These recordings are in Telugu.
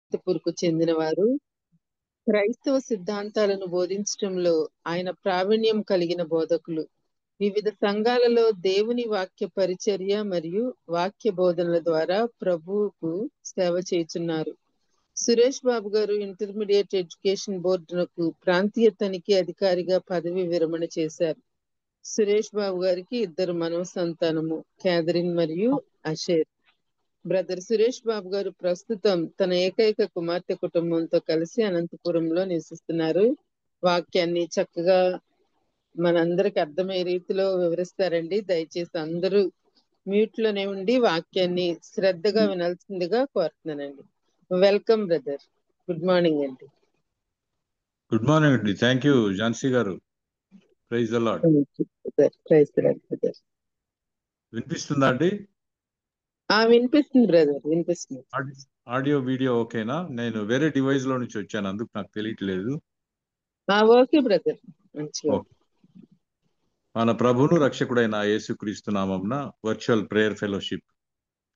అనంతపూర్కు చెందినవారు. క్రైస్తవ సిద్ధాంతాలను బోధించటంలో ఆయన ప్రావీణ్యం కలిగిన బోధకులు. వివిధ సంఘాలలో దేవుని వాక్య పరిచర్య మరియు వాక్య బోధనల ద్వారా ప్రభువుకు సేవ చేయుచున్నారు. సురేష్ బాబు గారు ఇంటర్మీడియట్ ఎడ్యుకేషన్ బోర్డునకు ప్రాంతీయ తనిఖీ అధికారిగా పదవి విరమణ చేశారు. సురేష్ బాబు గారికి 2 మనవ సంతానము, క్యాథరిన్ మరియు అషేర్. బ్రదర్ సురేష్ బాబు గారు ప్రస్తుతం తన ఏకైక కుమార్తె కుటుంబంతో కలిసి అనంతపురంలో నివసిస్తున్నారు. వాక్యాన్ని చక్కగా మనందరికి అర్థమయ్యే రీతిలో వివరిస్తారండి. దయచేసి అందరూ మ్యూట్ లోనే ఉండి వాక్యాన్ని శ్రద్ధగా వినాల్సిందిగా కోరుతున్నానండి. Welcome brother. గుడ్ మార్నింగ్ అండి. గుడ్ మార్నింగ్ అండి. థ్యాంక్ యూ ఝాన్సీ గారు. Praise the Lord. Praise the Lord brother. వినిపిస్తుందా అండి? వినిపిస్తుంది బ్రదర్, వినిపిస్తుంది. ఆడియో వీడియో ఓకేనా? నేను వేరే డివైస్ లో నుంచి వచ్చాను, అందుకు నాకు తెలియట్లేదు. ఓకే బ్రదర్, మంచిగా. మన ప్రభువును రక్షకుడైన యేసుక్రీస్తు నామమున virtual prayer fellowship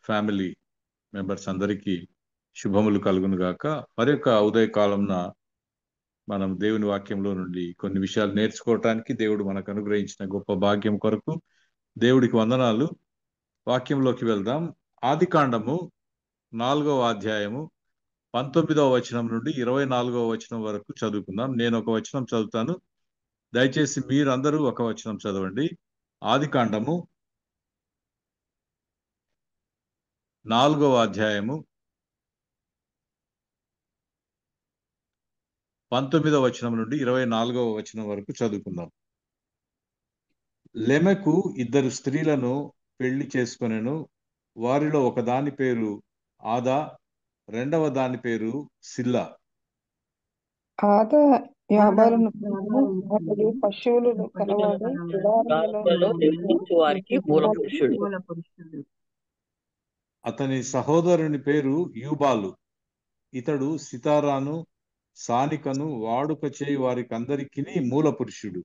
family members అందరికీ శుభములు కలుగును గాక. మరి యొక్క ఉదయకాలంన మనం దేవుని వాక్యంలో నుండి కొన్ని విషయాలు నేర్చుకోవటానికి దేవుడు మనకు అనుగ్రహించిన గొప్ప భాగ్యం కొరకు దేవుడికి వందనాలు. వాక్యంలోకి వెళ్దాం. ఆదికాండము 4వ అధ్యాయము 19వ వచనం నుండి 24వ వచనం వరకు చదువుకుందాం. నేను ఒక వచనం చదువుతాను, దయచేసి మీరందరూ ఒక వచనం చదవండి. ఆదికాండము 4వ అధ్యాయము 19వ వచనం నుండి 24వ వచనం వరకు చదువుకుందాం. లెమెకు 2 స్త్రీలను పెళ్లి చేసుకొనెను. వారిలో ఒక దాని పేరు ఆదా, రెండవ దాని పేరు సిల్లా. ఆదా యాబాలును పశువులు కలవాడు, అతని సహోదరుని పేరు యూబాలు. ఇతడు సితారాను, సానికను వాడుక చేయి వారికి అందరికీ మూల పురుషుడు.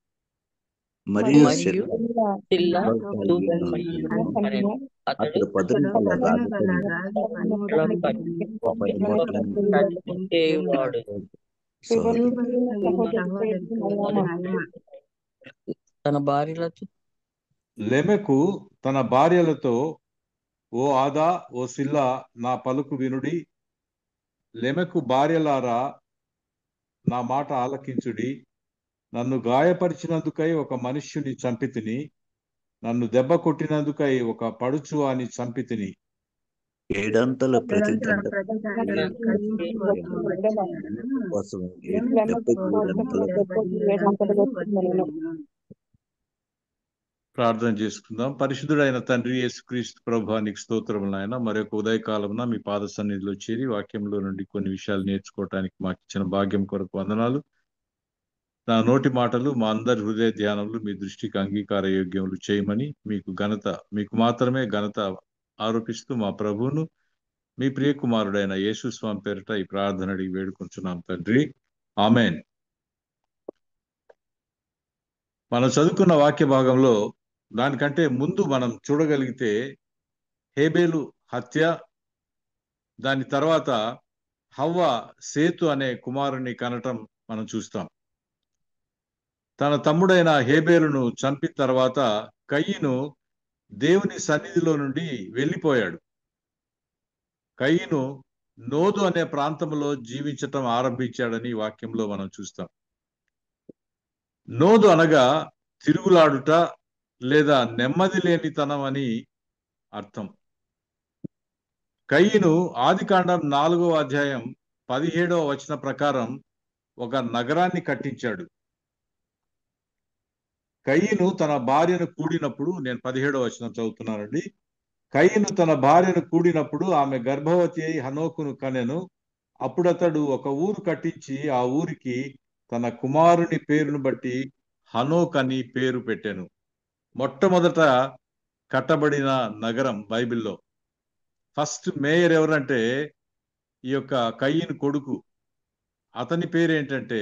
మరియు అతడు పదునుగల లెమెకు తన భార్యలతో, ఓ ఆదా, ఓ సిల్లా, నా పలుకు వినుడి. లెమెకు భార్యలారా, నా మాట ఆలకించుడి. నన్ను గాయపరిచినందుకై ఒక మనుష్యుని చంపితిని, నన్ను దెబ్బ కొట్టినందుకై ఒక పడుచువాని చంపితిని. 7 అంతల ప్రతిదండ ప్రార్థన చేసుకుందాం. పరిశుద్ధుడైన తండ్రి యేసుక్రీస్తు ప్రభువా, నీకు స్తోత్రములు నాయన. మరొక ఉదయకాలమున మీ పాద సన్నిధిలో చేరి వాక్యంలో నుండి కొన్ని విషయాలు నేర్చుకోవటానికి మాకు ఇచ్చిన భాగ్యం కొరకు వందనాలు. నా నోటి మాటలు, మా అందరి హృదయ ధ్యానములు మీ దృష్టికి అంగీకార యోగ్యములు చేయమని మీకు మాత్రమే ఘనత ఆరోపిస్తూ మా ప్రభువును మీ ప్రియ కుమారుడైన యేసు స్వామి పేరిట ఈ ప్రార్థన అడిగి వేడుకుంటున్నాం తండ్రి, ఆమెన్. మనం చదువుకున్న వాక్య భాగంలో దానికంటే ముందు మనం చూడగలిగితే హేబేలు హత్య, దాని తర్వాత హవ్వ సేతు అనే కుమారుని కనటం మనం చూస్తాం. తన తమ్ముడైన హేబేలును చంపిన తర్వాత కయీను దేవుని సన్నిధిలో నుండి వెళ్ళిపోయాడు. కయీను నోదు అనే ప్రాంతంలో జీవించటం ఆరంభించాడని వాక్యంలో మనం చూస్తాం. నోదు అనగా తిరుగులాడుట లేదా నెమ్మది లేనితనం అని అర్థం. కయీను ఆదికాండం 4వ అధ్యాయం 17వ వచనం ప్రకారం ఒక నగరాన్ని కట్టించాడు. కయీను తన భార్యను కూడినప్పుడు, నేను 17వ వచనం చదువుతున్నానండి. కయీను తన భార్యను కూడినప్పుడు ఆమె గర్భవతి అయి హనోకును కనెను. అప్పుడు అతడు ఒక ఊరు కట్టించి ఆ ఊరికి తన కుమారుని పేరును బట్టి హనోక్ అని పేరు పెట్టాను. మొట్టమొదట కట్టబడిన నగరం బైబిల్లో. ఫస్ట్ మేయర్ ఎవరంటే ఈ యొక్క కయీను కొడుకు. అతని పేరు ఏంటంటే,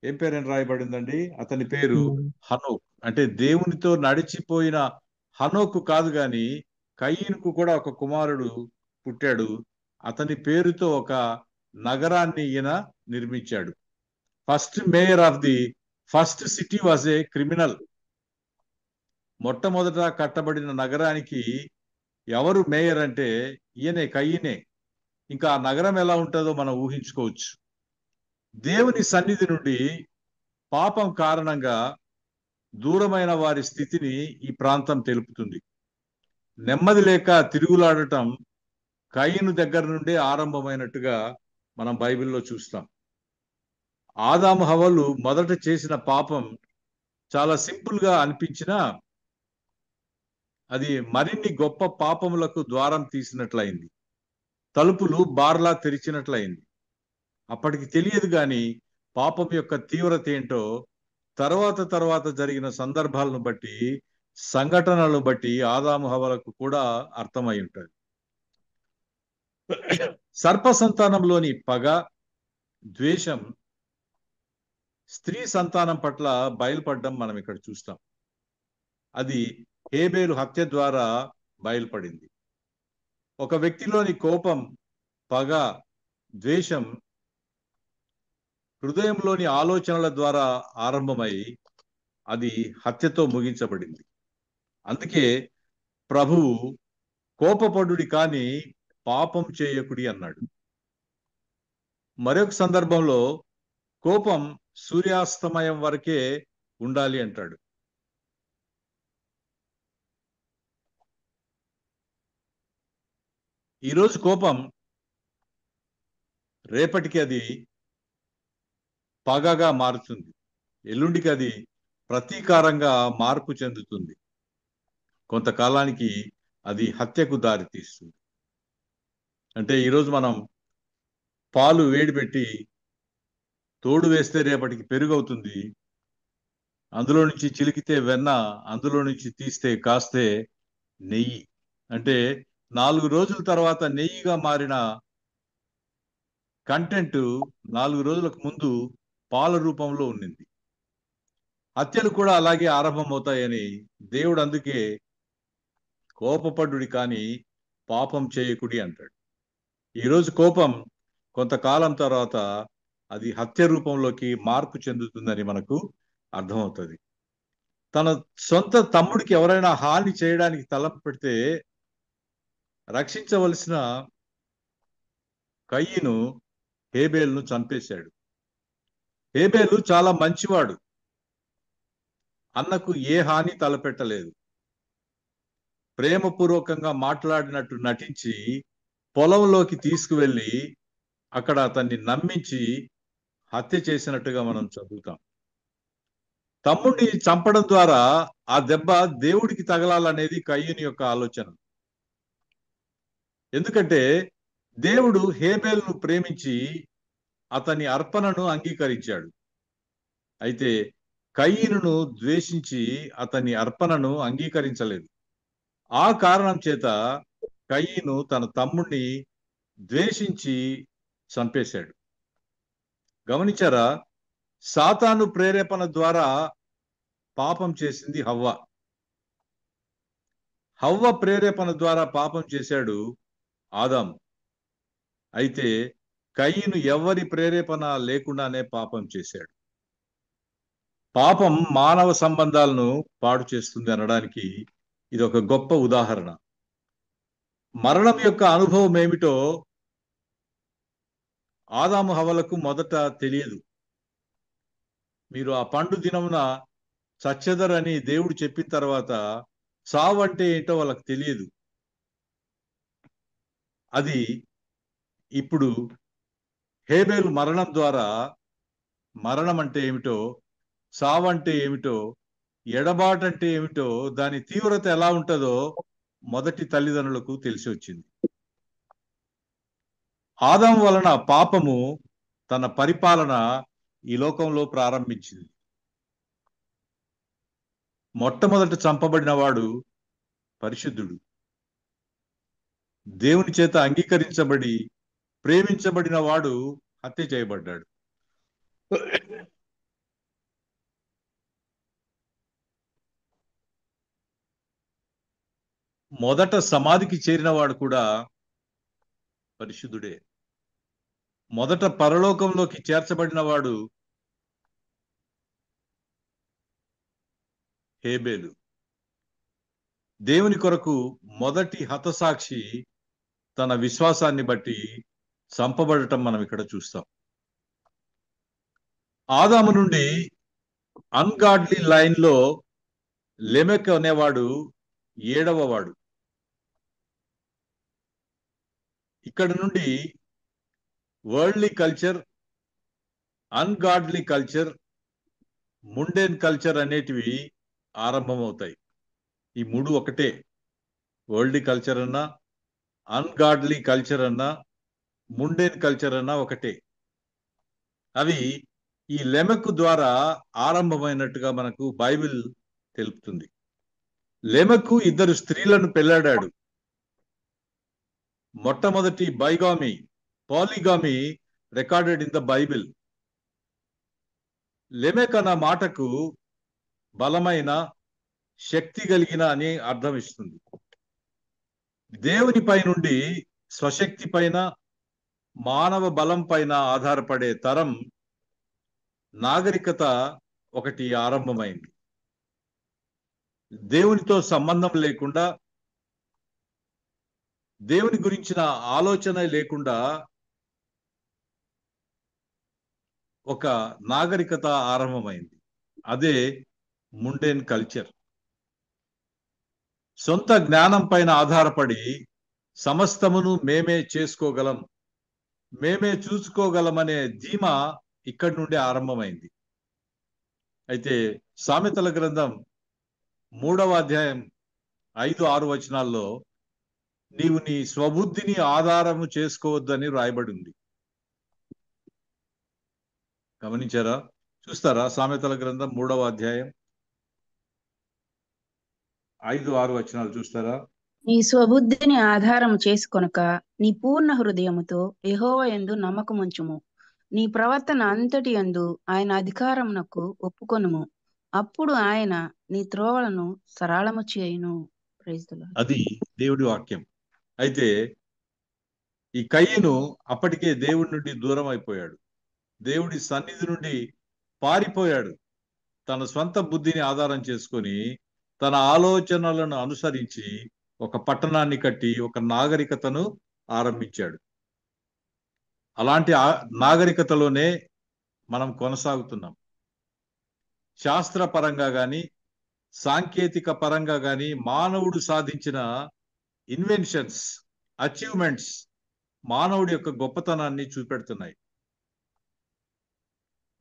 ఏం పేరని రాయబడిందండి? అతని పేరు హనోక్. అంటే దేవునితో నడిచిపోయిన హనోకు కాదు గాని కయీనుకు కూడా ఒక కుమారుడు పుట్టాడు. అతని పేరుతో ఒక నగరాన్ని ఈయన నిర్మించాడు. First mayor of the first city was a criminal. మొట్టమొదట కట్టబడిన నగరానికి ఎవరు మేయర్ అంటే ఈయనే, కయ్యనే. ఇంకా ఆ నగరం ఎలా ఉంటుందో మనం ఊహించుకోవచ్చు. దేవుని సన్నిధి నుండి పాపం కారణంగా దూరమైన వారి స్థితిని ఈ ప్రాంతం తెలుపుతుంది. నెమ్మది లేక తిరుగులాడటం కయీను దగ్గర నుండే ఆరంభమైనట్టుగా మనం బైబిల్లో చూస్తాం. ఆదాము హవ్వలు మొదట చేసిన పాపం చాలా సింపుల్ గా అనిపించినా అది మరిన్ని గొప్ప పాపములకు ద్వారం తీసినట్లయింది. తలుపులు బార్లా తెరిచినట్లయింది. అప్పటికి తెలియదు గాని పాపం యొక్క తీవ్రత ఏంటో తర్వాత జరిగిన సందర్భాలను బట్టి, సంఘటనలను బట్టి ఆదాము హవ్వలకు కూడా అర్థమై ఉంటుంది. సర్ప సంతానంలోని పగ, ద్వేషం స్త్రీ సంతానం పట్ల బయలుపడడం మనం ఇక్కడ చూస్తాం. అది హేబేలు హత్య ద్వారా బయలుపడింది. ఒక వ్యక్తిలోని కోపం, పగ, ద్వేషం హృదయంలోని ఆలోచనల ద్వారా ఆరంభమై అది హత్యతో ముగించబడింది. అందుకే ప్రభువు కోపపడుడి కాని పాపం చేయకుడి అన్నాడు. మరొక సందర్భంలో కోపం సూర్యాస్తమయం వరకే ఉండాలి అంటాడు. ఈరోజు కోపం రేపటికి అది పగగా మారుతుంది, ఎల్లుండికి అది ప్రతీకారంగా మార్పు చెందుతుంది, కొంతకాలానికి అది హత్యకు దారితీస్తుంది. అంటే ఈరోజు మనం పాలు వేడిపెట్టి తోడు వేస్తే రేపటికి పెరుగు అవుతుంది, అందులో నుంచి చిలికితే వెన్న, అందులో నుంచి తీస్తే కాస్తే నెయ్యి. అంటే 4 రోజుల తర్వాత నెయ్యిగా మారిన కంటెంట్ 4 రోజులకు ముందు పాల రూపంలో ఉండింది. హత్యలు కూడా అలాగే ఆరంభమవుతాయని దేవుడు అందుకే కోపపడుడి కానీ పాపం చేయకుడి అంటాడు. ఈరోజు కోపం కొంతకాలం తర్వాత అది హత్య రూపంలోకి మార్పు చెందుతుందని మనకు అర్థమవుతుంది. తన సొంత తమ్ముడికి ఎవరైనా హాని చేయడానికి తలంపు పెడితే రక్షించవలసిన కయ్యను హేబేలును చంపేశాడు. హేబేలు చాలా మంచివాడు, అన్నకు ఏ హాని తలపెట్టలేదు. ప్రేమపూర్వకంగా మాట్లాడినట్టు నటించి పొలంలోకి తీసుకువెళ్ళి అక్కడ అతన్ని నమ్మించి హత్య చేసినట్టుగా మనం చదువుతాం. తమ్ముడిని చంపడం ద్వారా ఆ దెబ్బ దేవుడికి తగలాలనేది కయ్యూని యొక్క ఆలోచన. ఎందుకంటే దేవుడు హేబేలును ప్రేమించి అతని అర్పణను అంగీకరించాడు. అయితే కయ్యూనును ద్వేషించి అతని అర్పణను అంగీకరించలేదు. ఆ కారణం చేత కయ్యూను తన తమ్ముడిని ద్వేషించి చంపేశాడు. గమనించారా? సాతాను ప్రేరేపణ ద్వారా పాపం చేసింది హవ్వ. హవ్వ ప్రేరేపణ ద్వారా పాపం చేశాడు ఆదాము. అయితే కయ్యూను ఎవరి ప్రేరేపణ లేకుండానే పాపం చేశాడు. పాపం మానవ సంబంధాలను పాడు చేస్తుంది అనడానికి ఇది ఒక గొప్ప ఉదాహరణ. మరణం యొక్క అనుభవం ఏమిటో ఆదాము హవ్వలకు మొదట తెలియదు. మీరు ఆ పండు దినమున చచ్చెదరని దేవుడు చెప్పిన తర్వాత చావు అంటే ఏంటో వాళ్ళకి తెలియదు. అది ఇప్పుడు హేబేలు మరణం ద్వారా మరణం అంటే ఏమిటో, చావు అంటే ఏమిటో, ఎడబాటు అంటే ఏమిటో, దాని తీవ్రత ఎలా ఉంటుందో మొదటి తల్లిదండ్రులకు తెలిసి వచ్చింది. ఆదాము వలన పాపము తన పరిపాలన ఈ లోకంలో ప్రారంభించింది. మొట్టమొదట చంపబడిన వాడు పరిశుద్ధుడు, దేవుని చేత అంగీకరించబడి ప్రేమించబడిన వాడు హత్య చేయబడ్డాడు. మొదట సమాధికి చేరిన వాడు కూడా పరిశుద్ధుడే. మొదట పరలోకంలోకి చేర్చబడిన వాడు హేబేలు. దేవుని కొరకు మొదటి హతసాక్షి తన విశ్వాసాన్ని బట్టి చంపబడటం మనం ఇక్కడ చూస్తాం. ఆదాము నుండి అన్గాడ్లీ లైన్ లో లెమెక్ అనేవాడు 7వ వాడు. ఇక్కడ నుండి worldly culture, ungodly culture, mundane culture అనేటివి ఆరంభమవుతాయి. ఈ మూడు ఒకటే. వరల్డ్లీ కల్చర్ అన్నా, అన్గాడ్లీ కల్చర్ అన్నా, ముండేన్ కల్చర్ అన్నా ఒకటే. అవి ఈ లెమెక్ ద్వారా ఆరంభమైనట్టుగా మనకు బైబిల్ తెలుపుతుంది. లెమెక్ 2 స్త్రీలను పెళ్లాడాడు. మొట్టమొదటి bigamy, polygamy recorded in the Bible. Lamech అన్న మాటకు బలమైన, శక్తి కలిగిన అని అర్థం ఇస్తుంది. దేవుని పై నుండి స్వశక్తి పైన, మానవ బలం పైన ఆధారపడే తరం నాగరికత ఒకటి ఆరంభమైంది. దేవునితో సంబంధం లేకుండా, దేవుని గురించిన ఆలోచన లేకుండా ఒక నాగరికత ఆరంభమైంది. అదే ముండేన్ కల్చర్. సొంత జ్ఞానం పైన ఆధారపడి సమస్తమును మేమే చేసుకోగలం, మేమే చూసుకోగలమనే ధీమా ఇక్కడి నుండి ఆరంభమైంది. అయితే సామెతల గ్రంథం 3వ అధ్యాయం 5-6 వచనాల్లో నీవు నీ స్వబుద్ధిని ఆధారము చేసుకోవద్దని రాయబడి ఉంది. గమనించారా? చూస్తారా? సామెతల గ్రంథం 3వ అధ్యాయం 5-6 వచనాలు చూస్తారా? నీ స్వబుద్ధిని ఆధారం చేసుకొనక నీ పూర్ణ హృదయముతో యెహోవా యందు నమ్మకముంచుము. నీ ప్రవర్తన అంతటి యందు ఆయన అధికారమునకు ఒప్పుకొనుము. అప్పుడు ఆయన నీ త్రోవలను సరళము చేయును. Praise the Lord. అది దేవుడి వాక్యం. అయితే ఈ కయ్యను అప్పటికే దేవుడి నుండి దూరం అయిపోయాడు. దేవుడి సన్నిధి నుండి పారిపోయాడు. తన స్వంత బుద్ధిని ఆధారం చేసుకొని, తన ఆలోచనలను అనుసరించి ఒక పట్టణాన్ని కట్టి ఒక నాగరికతను ఆరంభించాడు. అలాంటి నాగరికతలోనే మనం కొనసాగుతున్నాం. శాస్త్రపరంగా కానీ, సాంకేతిక పరంగా కానీ మానవుడు సాధించిన ఇన్వెన్షన్స్, అచీవ్మెంట్స్ మానవుడి యొక్క గొప్పతనాన్ని చూపెడుతున్నాయి.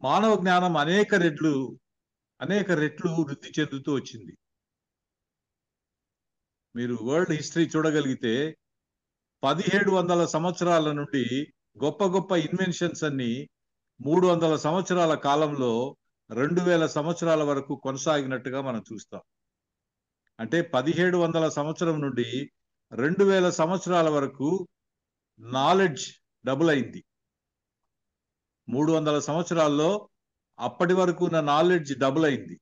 మానవ జ్ఞానం అనేక రెట్లు వృద్ధి చెందుతూ వచ్చింది. మీరు వరల్డ్ హిస్టరీ చూడగలిగితే 1700 సంవత్సరాల నుండి గొప్ప గొప్ప ఇన్వెన్షన్స్ అన్ని 300 సంవత్సరాల కాలంలో 2000 సంవత్సరాల వరకు కొనసాగినట్టుగా మనం చూస్తాం. అంటే 1700 సంవత్సరం నుండి 2000 సంవత్సరాల వరకు నాలెడ్జ్ డబుల్ అయింది. 300 సంవత్సరాల్లో అప్పటి వరకు ఉన్న నాలెడ్జ్ డబుల్ అయింది.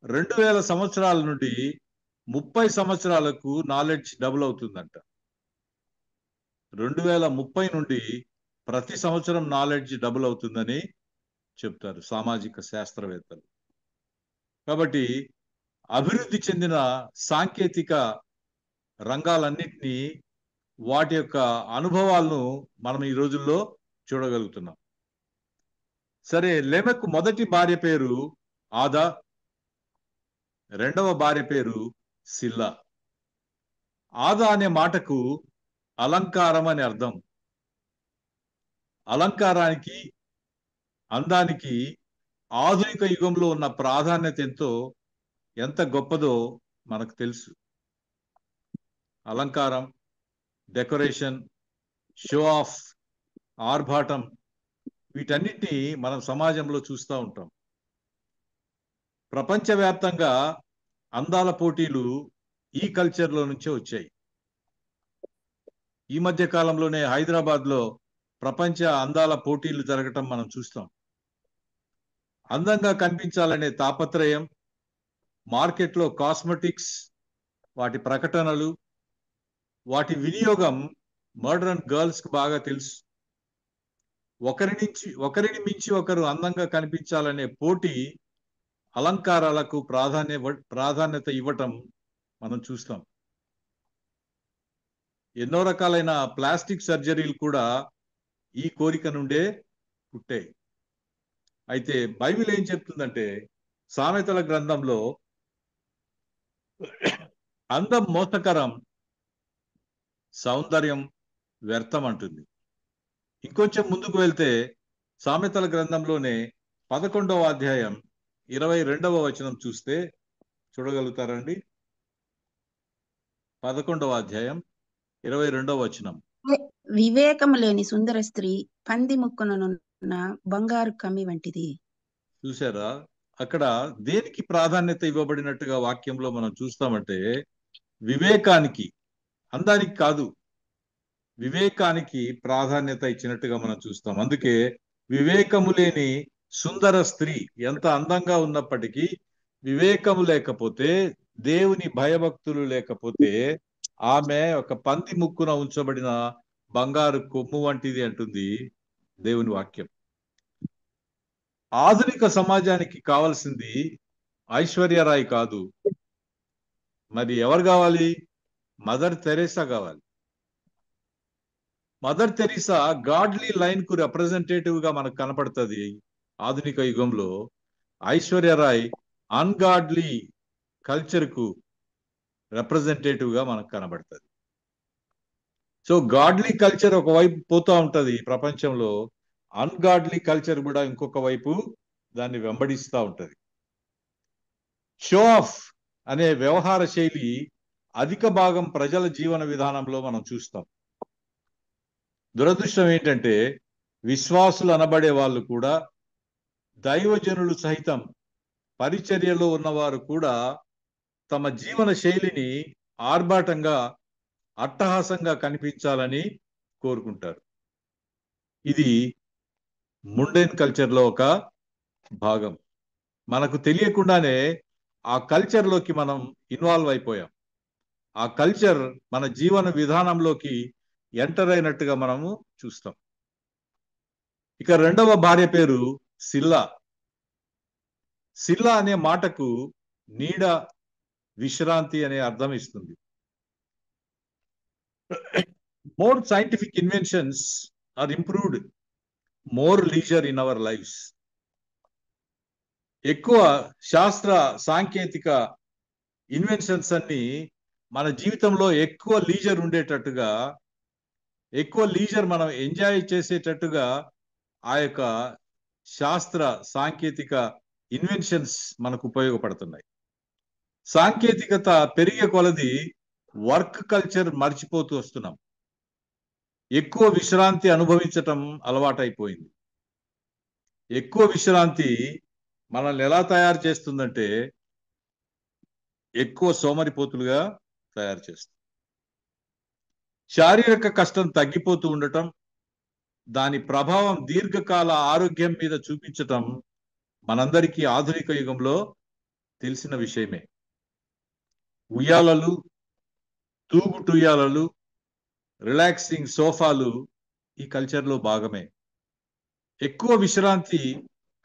2000 సంవత్సరాల నుండి 30 సంవత్సరాలకు నాలెడ్జ్ డబుల్ అవుతుందంట. 2030 నుండి ప్రతి సంవత్సరం నాలెడ్జ్ డబుల్ అవుతుందని చెప్తారు సామాజిక శాస్త్రవేత్తలు. కాబట్టి అభివృద్ధి చెందిన సాంకేతిక రంగాలన్నింటినీ, వాటి యొక్క అనుభవాలను మనం ఈ రోజుల్లో చూడగలుగుతున్నాం. సరే, లెమెక్ మొదటి భార్య పేరు ఆదా, రెండవ భార్య పేరు సిల్లా. ఆదా అనే మాటకు అలంకారం అని అర్థం. అలంకారానికి, అందానికి ఆధునిక యుగంలో ఉన్న ప్రాధాన్యత ఎంత గొప్పదో మనకు తెలుసు. అలంకారం, డెకరేషన్, షో ఆఫ్, ఆర్భాటం, వీటన్నిటినీ మనం సమాజంలో చూస్తూ ఉంటాం. ప్రపంచవ్యాప్తంగా అందాల పోటీలు ఈ కల్చర్లో నుంచే వచ్చాయి. ఈ మధ్య కాలంలోనే హైదరాబాద్లో ప్రపంచ అందాల పోటీలు జరగటం మనం చూస్తాం. అందంగా కనిపించాలనే తాపత్రయం, మార్కెట్లో కాస్మెటిక్స్, వాటి ప్రకటనలు, వాటి వినియోగం మోడర్న్ గర్ల్స్కి బాగా తెలుసు. ఒకరిని మించి ఒకరు అందంగా కనిపించాలనే పోటీ అలంకారాలకు ప్రాధాన్యత ఇవ్వటం మనం చూస్తాం. ఎన్నో రకాలైన ప్లాస్టిక్ సర్జరీలు కూడా ఈ కోరిక నుండే పుట్టాయి. అయితే బైబిల్ ఏం చెప్తుందంటే, సామెతల గ్రంథంలో అందం మోసకరం, సౌందర్యం వ్యర్థం అంటుంది. ఇంకొంచెం ముందుకు వెళ్తే సామెతల గ్రంథంలోనే 11వ అధ్యాయం 22వ వచనం చూస్తే చూడగలుగుతారండి. 11వ అధ్యాయం 22వ వచనం. వివేకము లేని సుందర స్త్రీ పంది ముక్కుననున్న బంగారు కమ్మి వంటిది. చూసారా, అక్కడ దేనికి ప్రాధాన్యత ఇవ్వబడినట్టుగా వాక్యంలో మనం చూస్తామంటే, వివేకానికి, అందానికి కాదు, వివేకానికి ప్రాధాన్యత ఇచ్చినట్టుగా మనం చూస్తాం. అందుకే వివేకము లేని సుందర స్త్రీ ఎంత అందంగా ఉన్నప్పటికీ వివేకము లేకపోతే, దేవుని భయభక్తులు లేకపోతే ఆమె ఒక పంది ముక్కున ఉంచబడిన బంగారు కొమ్ము వంటిది అంటుంది దేవుని వాక్యం. ఆధునిక సమాజానికి కావాల్సింది ఐశ్వర్యరాయ్ కాదు, మరి ఎవరు కావాలి? మదర్ తెరేసా కావాలి. మదర్ తెరీసా గాడ్లీ లైన్ కు రిప్రజెంటేటివ్ గా మనకు కనపడుతుంది ఆధునిక యుగంలో. ఐశ్వర్యరాయ్ అన్గాడ్లీ కల్చర్ కు రిప్రజెంటేటివ్ గా మనకు కనబడుతుంది. సో గాడ్లీ కల్చర్ ఒకవైపు పోతా ఉంటది ప్రపంచంలో, అన్గాడ్లీ కల్చర్ కూడా ఇంకొక వైపు దాన్ని వెంబడిస్తూ ఉంటది. షో ఆఫ్ అనే వ్యవహార శైలి అధిక భాగం ప్రజల జీవన విధానంలో మనం చూస్తాం. దురదృష్టం ఏంటంటే, విశ్వాసులు అనబడే వాళ్ళు కూడా, దైవజనులు సహితం, పరిచర్యలో ఉన్నవారు కూడా తమ జీవన శైలిని ఆర్భాటంగా, అట్టహాసంగా కనిపించాలని కోరుకుంటారు. ఇది ముండేన్ కల్చర్లో ఒక భాగం. మనకు తెలియకుండానే ఆ కల్చర్లోకి మనం ఇన్వాల్వ్ అయిపోయాం. ఆ కల్చర్ మన జీవన విధానంలోకి ఎంటర్ అయినట్టుగా మనము చూస్తాం. ఇక రెండవ భార్య పేరు సిల్లా. సిల్లా అనే మాటకు నీడ, విశ్రాంతి అనే అర్థం ఇస్తుంది. More scientific inventions are improved more leisure in our lives. ఎక్కువ శాస్త్ర సాంకేతిక ఇన్వెన్షన్స్ అన్ని మన జీవితంలో ఎక్కువ లీజర్ ఉండేటట్టుగా, ఎక్కువ లీజర్ మనం ఎంజాయ్ చేసేటట్టుగా ఆ యొక్క శాస్త్ర సాంకేతిక ఇన్వెన్షన్స్ మనకు ఉపయోగపడుతున్నాయి. సాంకేతికత పెరిగే కొలది వర్క్ కల్చర్ మర్చిపోతూ వస్తున్నాం. ఎక్కువ విశ్రాంతి అనుభవించటం అలవాటైపోయింది. ఎక్కువ విశ్రాంతి మనల్ని ఎలా తయారు చేస్తుందంటే, ఎక్కువ సోమరిపోతులుగా తయారు చేస్తుంది. శారీరక కష్టం తగ్గిపోతూ ఉండటం, దాని ప్రభావం దీర్ఘకాల ఆరోగ్యం మీద చూపించటం మనందరికీ ఆధునిక యుగంలో తెలిసిన విషయమే. ఉయ్యాలలు, తూగుటుయ్యాలలు, రిలాక్సింగ్ సోఫాలు ఈ కల్చర్లో భాగమే. ఎక్కువ విశ్రాంతి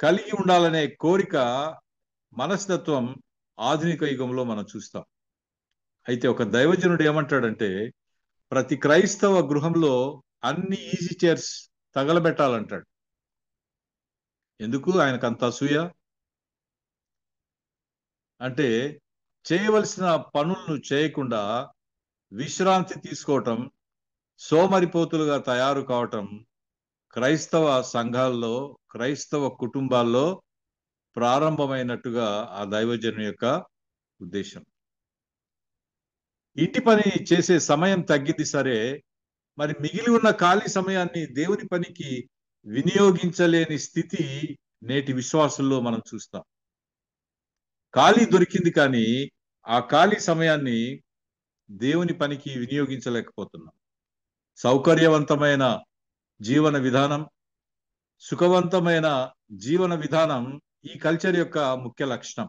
కలిగి ఉండాలనే కోరిక, మనస్తత్వం ఆధునిక యుగంలో మనం చూస్తాం. అయితే ఒక దైవజనుడు ఏమంటాడంటే, ప్రతి క్రైస్తవ గృహంలో అన్ని ఈజీ చైర్స్ తగలబెట్టాలంటాడు. ఎందుకు ఆయనకు అంత అసూయ అంటే, చేయవలసిన పనులను చేయకుండా విశ్రాంతి తీసుకోవటం, సోమరిపోతులుగా తయారు కావటం క్రైస్తవ సంఘాల్లో, క్రైస్తవ కుటుంబాల్లో ప్రారంభమైనట్టుగా ఆ దైవజను యొక్క ఉద్దేశం. ఇంటి పని చేసే సమయం తగ్గింది సరే, మరి మిగిలి ఉన్న ఖాళీ సమయాన్ని దేవుని పనికి వినియోగించలేని స్థితి నేటి విశ్వాసుల్లో మనం చూస్తాం. ఖాళీ దొరికింది కానీ ఆ ఖాళీ సమయాన్ని దేవుని పనికి వినియోగించలేకపోతున్నాం. సౌకర్యవంతమైన జీవన విధానం, సుఖవంతమైన జీవన విధానం ఈ కల్చర్ యొక్క ముఖ్య లక్షణం.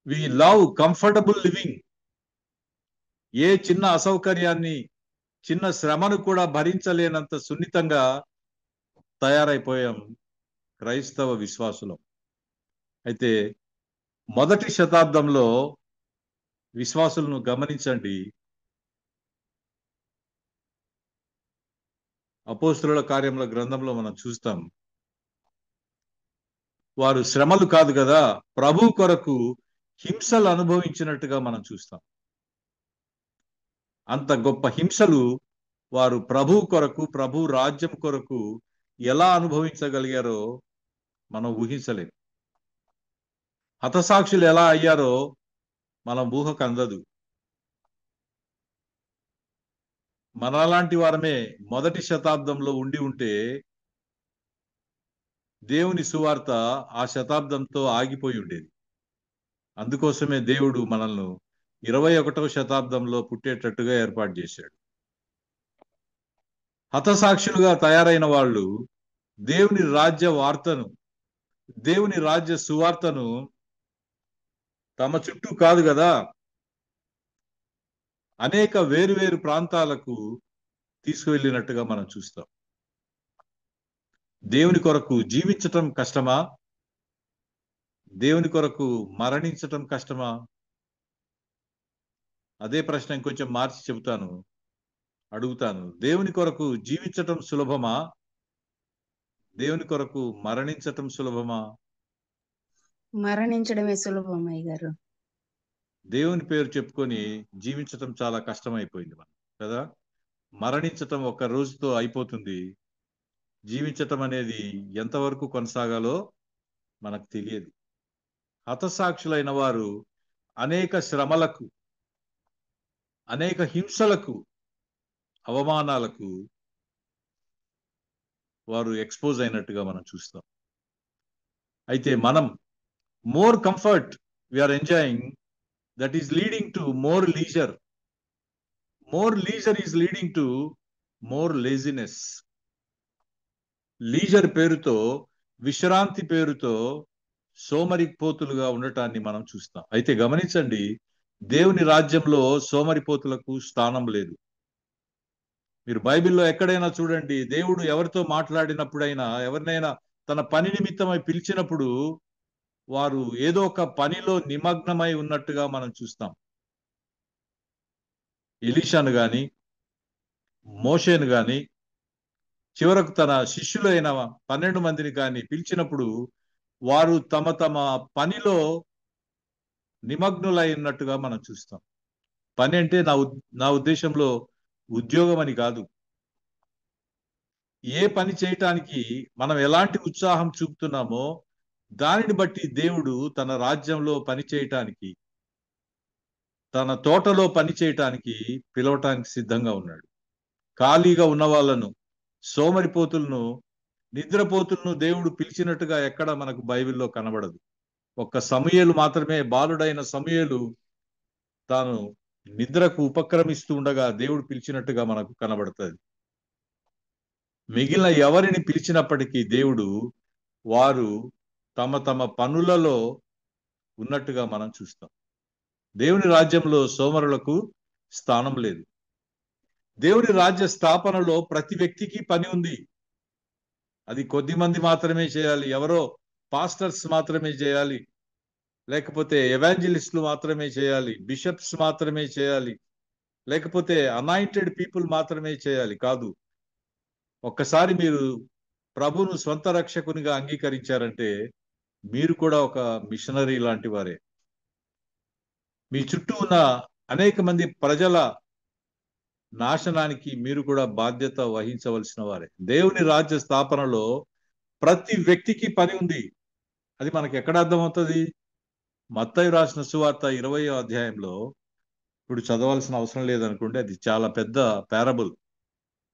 We love comfortable living. ఏ చిన్న అసౌకర్యాన్ని, చిన్న శ్రమను కూడా భరించలేనంత సున్నితంగా తయారైపోయాం క్రైస్తవ విశ్వాసులం. అయితే మొదటి శతాబ్దంలో విశ్వాసులను గమనించండి. అపోస్తలుల కార్యముల గ్రంథంలో మనం చూస్తాం, వారు శ్రమలు కాదు కదా, ప్రభు కొరకు హింసలు అనుభవించినట్టుగా మనం చూస్తాం. అంత గొప్ప హింసలు వారు ప్రభు కొరకు, ప్రభు రాజ్యం కొరకు ఎలా అనుభవించగలిగారో మనం ఊహించలేం. హతసాక్షులు ఎలా అయ్యారో మనం ఊహకు అందదు. మనలాంటి వారమే మొదటి శతాబ్దంలో ఉండి ఉంటే దేవుని సువార్త ఆ శతాబ్దంతో ఆగిపోయి ఉండేది. అందుకోసమే దేవుడు మనల్ని 21వ శతాబ్దంలో పుట్టేటట్టుగా ఏర్పాటు చేశాడు. హతసాక్షులుగా తయారైన వాళ్ళు దేవుని రాజ్య వార్తను, దేవుని రాజ్య సువార్తను తమ చుట్టూ కాదు కదా, అనేక వేరువేరు ప్రాంతాలకు తీసుకువెళ్ళినట్టుగా మనం చూస్తాం. దేవుని కొరకు జీవించటం కష్టమా? దేవుని కొరకు మరణించటం కష్టమా? అదే ప్రశ్న ఇంకొంచెం మార్చి చెబుతాను, అడుగుతాను. దేవుని కొరకు జీవించటం సులభమా? దేవుని కొరకు మరణించటం సులభమా? మరణించడమే సులభం అయ్య గారు. దేవుని పేరు చెప్పుకొని జీవించటం చాలా కష్టమైపోయింది మనం కదా. మరణించటం ఒక్క రోజుతో అయిపోతుంది. జీవించటం అనేది ఎంతవరకు కొనసాగాలో మనకు తెలియదు. హతసాక్షులైన వారు అనేక శ్రమలకు, అనేక హింసలకు, అవమానాలకు వారు ఎక్స్పోజ్ అయినట్టుగా మనం చూస్తాం. అయితే మనం more comfort we are enjoying, that is leading to more leisure. More leisure is leading to more laziness. Leisure పేరుతో, విశ్రాంతి పేరుతో సోమరిపోతులుగా ఉండటాన్ని మనం చూస్తాం. అయితే గమనించండి, దేవుని రాజ్యంలో సోమరిపోతులకు స్థానం లేదు. మీరు బైబిల్లో ఎక్కడైనా చూడండి, దేవుడు ఎవరితో మాట్లాడినప్పుడైనా, ఎవరినైనా తన పని నిమిత్తమై పిలిచినప్పుడు వారు ఏదో ఒక పనిలో నిమగ్నమై ఉన్నట్టుగా మనం చూస్తాం. ఎలీషాను గాని, మోషేను గాని, చివరకు తన శిష్యులైన 12 మందిని కానీ పిలిచినప్పుడు వారు తమ తమ పనిలో నిమగ్నులై ఉన్నట్టుగా మనం చూస్తాం. పని అంటే నా ఉద్దేశంలో ఉద్యోగం అని కాదు. ఏ పని చేయటానికి మనం ఎలాంటి ఉత్సాహం చూపుతున్నామో దానిని బట్టి దేవుడు తన రాజ్యంలో పని చేయటానికి, తన తోటలో పని చేయటానికి పిలవటానికి సిద్ధంగా ఉన్నాడు. ఖాళీగా ఉన్న వాళ్ళను, సోమరిపోతులను, నిద్రపోతులను దేవుడు పిలిచినట్టుగా ఎక్కడ మనకు బైబిల్లో కనబడదు. ఒక్క సమూయేలు మాత్రమే, బాలుడైన సమూయేలు తాను నిద్రకు ఉపక్రమిస్తూ ఉండగా దేవుడు పిలిచినట్టుగా మనకు కనబడుతుంది. మిగిలిన ఎవరిని పిలిచినప్పటికీ దేవుడు వారు తమ తమ పనులలో ఉన్నట్టుగా మనం చూస్తాం. దేవుని రాజ్యంలో సోమరులకు స్థానం లేదు. దేవుని రాజ్య స్థాపనలో ప్రతి వ్యక్తికి పని ఉంది. అది కొద్ది మంది మాత్రమే చేయాలి, ఎవరో పాస్టర్స్ మాత్రమే చేయాలి, లేకపోతే ఎవాంజలిస్టులు మాత్రమే చేయాలి, బిషప్స్ మాత్రమే చేయాలి, లేకపోతే అనాయింటెడ్ పీపుల్ మాత్రమే చేయాలి. కాదు. ఒక్కసారి మీరు ప్రభును స్వంత రక్షకునిగా అంగీకరించారంటే మీరు కూడా ఒక మిషనరీ లాంటి వారే. మీ చుట్టూ ఉన్న అనేక మంది ప్రజల నాశనానికి మీరు కూడా బాధ్యత వహించవలసిన వారే. దేవుని రాజ్య స్థాపనలో ప్రతి వ్యక్తికి పని ఉంది. అది మనకి ఎక్కడ అర్థమవుతుంది? మత్తయి రాసిన సువార్త 20వ అధ్యాయంలో, ఇప్పుడు చదవాల్సిన అవసరం లేదనుకుంటే అది చాలా పెద్ద పారబుల్.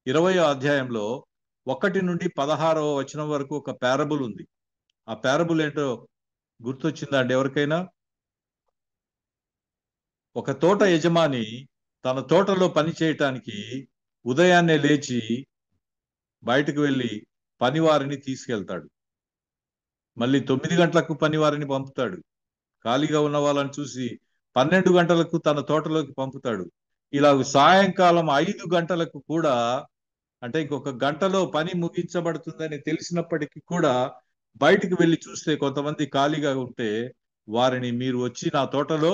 20వ అధ్యాయంలో 1 నుండి 16వ వచనం వరకు ఒక పారబుల్ ఉంది. ఆ పారబుల్ ఏంటో గుర్తొచ్చిందా అండి ఎవరికైనా? ఒక తోట యజమాని తన తోటలో పని చేయటానికి ఉదయాన్నే లేచి బయటకు వెళ్ళి పనివారిని తీసుకెళ్తాడు. మళ్ళీ 9 గంటలకు పనివారిని పంపుతాడు. ఖాళీగా ఉన్న వాళ్ళని చూసి 12 గంటలకు తన తోటలోకి పంపుతాడు. ఇలా సాయంకాలం 5 గంటలకు కూడా, అంటే ఇంకొక గంటలో పని ముగించబడుతుందని తెలిసినప్పటికీ కూడా బయటికి వెళ్ళి చూస్తే కొంతమంది ఖాళీగా ఉంటే వారిని మీరు వచ్చి నా తోటలో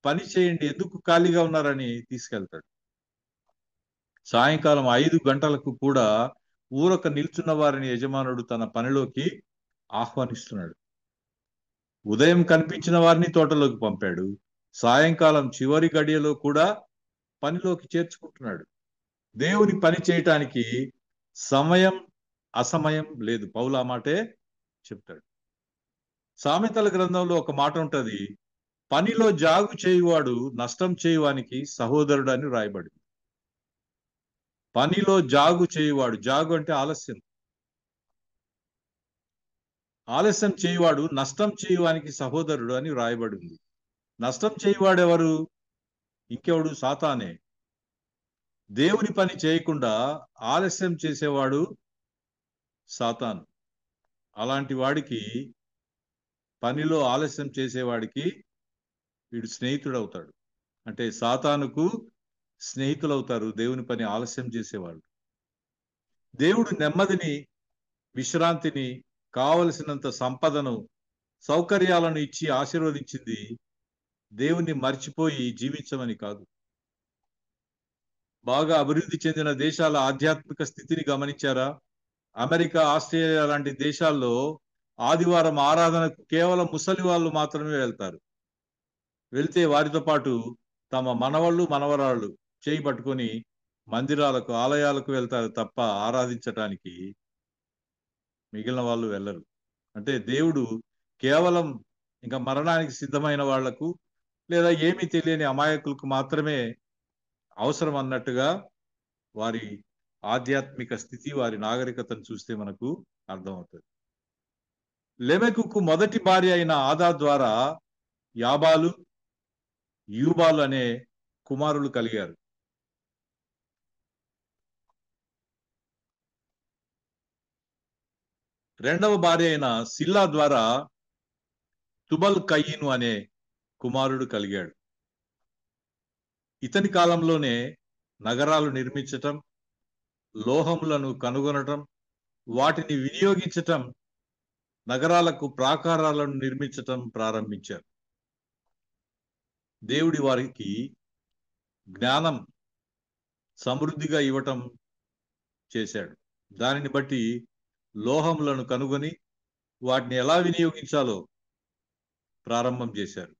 పని చేయండి, ఎందుకు ఖాళీగా ఉన్నారని తీసుకెళ్తాడు. సాయంకాలం 5 గంటలకు కూడా ఊరక నిల్చున్న వారిని యజమానుడు తన పనిలోకి ఆహ్వానిస్తున్నాడు. ఉదయం కనిపించిన వారిని తోటలోకి పంపాడు, సాయంకాలం చివరి గడియలో కూడా పనిలోకి చేర్చుకుంటున్నాడు. దేవుని పని చేయటానికి సమయం అసమయం లేదు. పౌలు ఆ మాటే చెప్తాడు. సామెతల గ్రంథంలో ఒక మాట ఉంటది, పనిలో జాగు చేయువాడు నష్టం చేయువానికి సహోదరుడు అని రాయబడింది. పనిలో జాగు చేయువాడు, జాగు అంటే ఆలస్యం, ఆలస్యం చేయువాడు నష్టం చేయువానికి సహోదరుడు అని రాయబడింది. నష్టం చేయువాడు ఎవరు? ఇంకెవడు? సాతానే. దేవుని పని చేయకుండా ఆలస్యం చేసేవాడు సాతాను. అలాంటి వాడికి, పనిలో ఆలస్యం చేసేవాడికి వీడు స్నేహితుడు అవుతాడు. అంటే సాతానుకు స్నేహితులు అవుతారు దేవుని పని ఆలస్యం చేసేవాళ్ళు. దేవుడు నెమ్మదిని, విశ్రాంతిని, కావలసినంత సంపదను, సౌకర్యాలను ఇచ్చి ఆశీర్వదించింది దేవుణ్ణి మర్చిపోయి జీవించమని కాదు. బాగా అభివృద్ధి చెందిన దేశాల ఆధ్యాత్మిక స్థితిని గమనించారా? అమెరికా, ఆస్ట్రేలియా లాంటి దేశాల్లో ఆదివారం ఆరాధనకు కేవలం ముసలి వాళ్ళు మాత్రమే వెళ్తారు. వెళ్తే వారితో పాటు తమ మనవళ్ళు మనవరాళ్ళు చేయి పట్టుకొని మందిరాలకు, ఆలయాలకు వెళ్తారు తప్ప ఆరాధించటానికి మిగిలిన వాళ్ళు వెళ్ళరు. అంటే దేవుడు కేవలం ఇంకా మరణానికి సిద్ధమైన వాళ్లకు లేదా ఏమీ తెలియని అమాయకులకు మాత్రమే అవసరం అన్నట్టుగా వారి ఆధ్యాత్మిక స్థితి, వారి నాగరికతను చూస్తే మనకు అర్థమవుతుంది. లెమెకుకు మొదటి భార్య అయిన ఆదా ద్వారా యాబాలు, యూబాలు అనే కుమారులు కలిగారు. రెండవ భార్య అయిన సిల్లా ద్వారా తుబల్ కయ్యిను అనే కుమారుడు కలిగాడు. ఇతని కాలంలోనే నగరాలు నిర్మించటం, లోహములను కనుగొనటం, వాటిని వినియోగించటం, నగరాలకు ప్రాకారాలను నిర్మించటం ప్రారంభించారు. దేవుడి వారికి జ్ఞానం సమృద్ధిగా ఇవ్వటం చేశాడు. దానిని బట్టి లోహములను కనుగొని వాటిని ఎలా వినియోగించాలో ప్రారంభం చేశారు.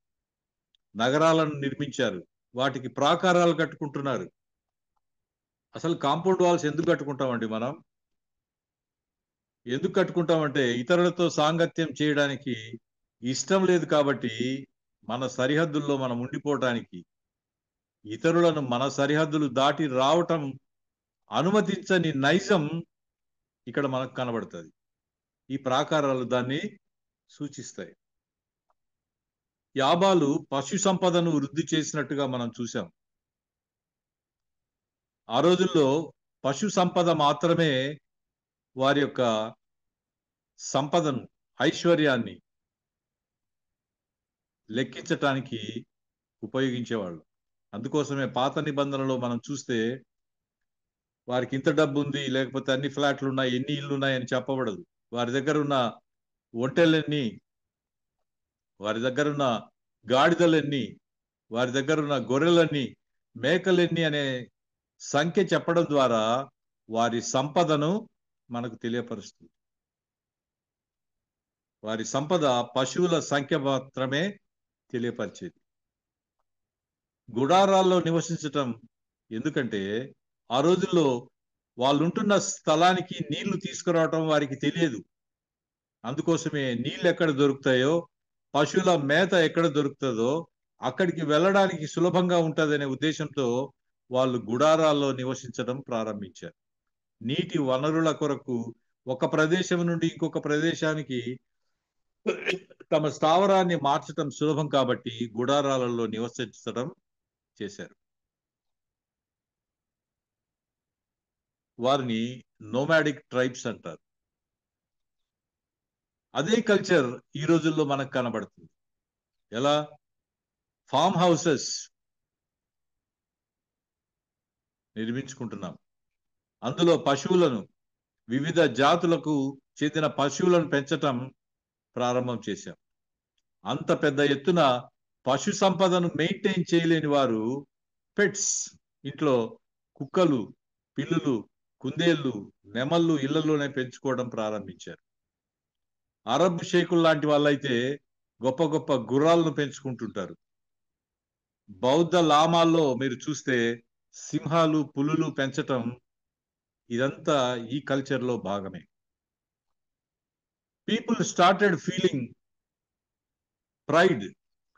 నగరాలను నిర్మించారు, వాటికి ప్రాకారాలు కట్టుకుంటున్నారు. అసలు కాంపౌండ్ వాల్స్ ఎందుకు కట్టుకుంటామండి మనం? ఎందుకు కట్టుకుంటామంటే ఇతరులతో సాంగత్యం చేయడానికి ఇష్టం లేదు కాబట్టి, మన సరిహద్దుల్లో మనం ఉండిపోవటానికి, ఇతరులను మన సరిహద్దులు దాటి రావటం అనుమతించని నైజం ఇక్కడ మనకు కనబడుతుంది. ఈ ప్రాకారాలు దాన్ని సూచిస్తాయి. యాబాలు పశు సంపదను వృద్ధి చేసినట్టుగా మనం చూసాం. ఆ రోజుల్లో పశు సంపద మాత్రమే వారి యొక్క సంపదను, ఐశ్వర్యాన్ని లెక్కించటానికి ఉపయోగించేవాళ్ళు. అందుకోసమే పాత నిబంధనలో మనం చూస్తే వారికి ఇంత డబ్బు ఉంది, లేకపోతే అన్ని ఫ్లాట్లు ఉన్నాయి, ఎన్ని ఇళ్ళు ఉన్నాయని చెప్పబడదు. వారి దగ్గర ఉన్న ఒంటెలెన్ని, వారి దగ్గర ఉన్న గాడిదలెన్ని, వారి దగ్గర ఉన్న గొర్రెలన్నీ, మేకలెన్ని అనే సంఖ్య చెప్పడం ద్వారా వారి సంపదను మనకు తెలియపరుస్తుంది. వారి సంపద పశువుల సంఖ్య మాత్రమే తెలియపరిచేది. గుడారాల్లో నివసించటం ఎందుకంటే ఆ రోజుల్లో వాళ్ళు ఉంటున్న స్థలానికి నీళ్లు తీసుకురావటం వారికి తెలియదు. అందుకోసమే నీళ్ళు ఎక్కడ దొరుకుతాయో, పశువుల మేత ఎక్కడ దొరుకుతుందో అక్కడికి వెళ్ళడానికి సులభంగా ఉంటుందనే ఉద్దేశంతో వాళ్ళు గుడారాల్లో నివసించడం ప్రారంభించారు. నీటి వనరుల కొరకు ఒక ప్రదేశం నుండి ఇంకొక ప్రదేశానికి తమ స్థావరాన్ని మార్చడం సులభం కాబట్టి గుడారాలలో నివసించడం చేశారు. వారిని నోమాడిక్ ట్రైబ్స్ అంటారు. అదే కల్చర్ ఈ రోజుల్లో మనకు కనబడుతుంది. ఎలా? ఫామ్ హౌసెస్ నిర్మించుకుంటున్నాం. అందులో పశువులను, వివిధ జాతులకు చెందిన పశువులను పెంచటం ప్రారంభం చేశాం. అంత పెద్ద ఎత్తున పశు సంపదను మెయింటైన్ చేయలేని వారు పెట్స్, ఇంట్లో కుక్కలు, పిల్లులు, కుందేళ్లు, నెమళ్ళు ఇళ్లలోనే పెంచుకోవడం ప్రారంభించారు. అరబ్ షేకులు లాంటి వాళ్ళైతే గొప్ప గొప్ప గుర్రాలను పెంచుకుంటుంటారు. బౌద్ధ లామాల్లో మీరు చూస్తే సింహాలు, పులులు పెంచటం ఇదంతా ఈ కల్చర్లో భాగమే. People started feeling pride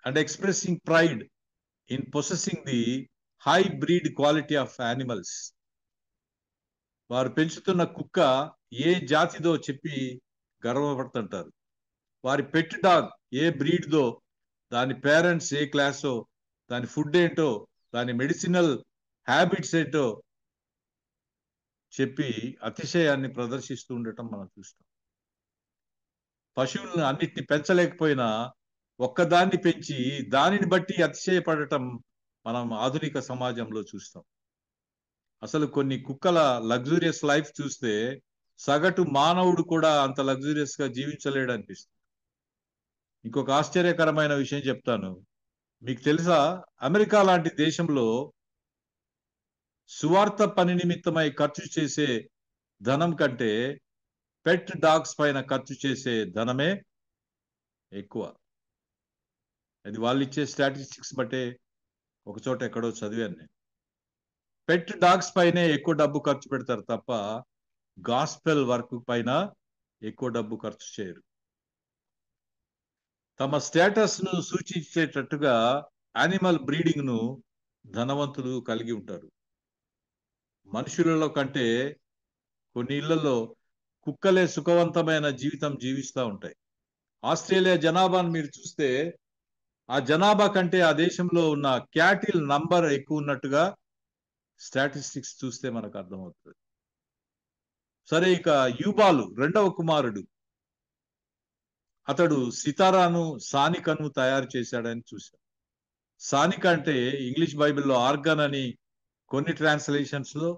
and expressing pride in possessing the high breed quality of animals. వారు పెంచుతున్న కుక్క ఏ జాతిదో చెప్పి గర్వపడుతుంటారు. వారి పెట్ డాగ్ ఏ బ్రీడ్దో, దాని పేరెంట్స్ ఏ క్లాసో, దాని ఫుడ్ ఏంటో, దాని మెడిసినల్ హ్యాబిట్స్ ఏంటో చెప్పి అతిశయాన్ని ప్రదర్శిస్తూ ఉండటం మనం చూస్తాం. పశువులను అన్నిటిని పెంచలేకపోయినా ఒక్కదాన్ని పెంచి దానిని బట్టి అతిశయపడటం మనం ఆధునిక సమాజంలో చూస్తాం. అసలు కొన్ని కుక్కల లగ్జూరియస్ లైఫ్ చూస్తే సగటు మానవుడు కూడా అంత లగ్జూరియస్ గా జీవించలేడు అనిపిస్తుంది. ఇంకొక ఆశ్చర్యకరమైన విషయం చెప్తాను. మీకు తెలుసా, అమెరికా లాంటి దేశంలో సువార్త పని నిమిత్తమై ఖర్చు చేసే ధనం కంటే పెట్ డాగ్స్ పైన ఖర్చు చేసే ధనమే ఎక్కువ. అది వాళ్ళు ఇచ్చే స్టాటిస్టిక్స్ బట్టే ఒక చోట ఎక్కడో చదివాను నేను. పెట్ డాగ్స్ పైనే ఎక్కువ డబ్బు ఖర్చు పెడతారు తప్ప గాస్పెల్ వర్క్ పైన ఎక్కువ డబ్బు ఖర్చు చేయరు. తమ స్టేటస్ ను సూచించేటట్టుగా యానిమల్ బ్రీడింగ్ ను ధనవంతులు కలిగి ఉంటారు. మనుషులలో కంటే కొన్ని ఇళ్లలో కుక్కలే సుఖవంతమైన జీవితం జీవిస్తూ ఉంటాయి. ఆస్ట్రేలియా జనాభాను మీరు చూస్తే ఆ జనాభా కంటే ఆ దేశంలో ఉన్న క్యాటిల్ నంబర్ ఎక్కువ ఉన్నట్టుగా స్టాటిస్టిక్స్ చూస్తే మనకు అర్థమవుతుంది. సరే, ఇక యూబాలు రెండవ కుమారుడు, అతడు సితారాను, సానికను తయారు చేశాడని చూశాం. సానిక అంటే ఇంగ్లీష్ బైబిల్లో ఆర్గన్ అని కొన్ని ట్రాన్స్లేషన్స్ లో,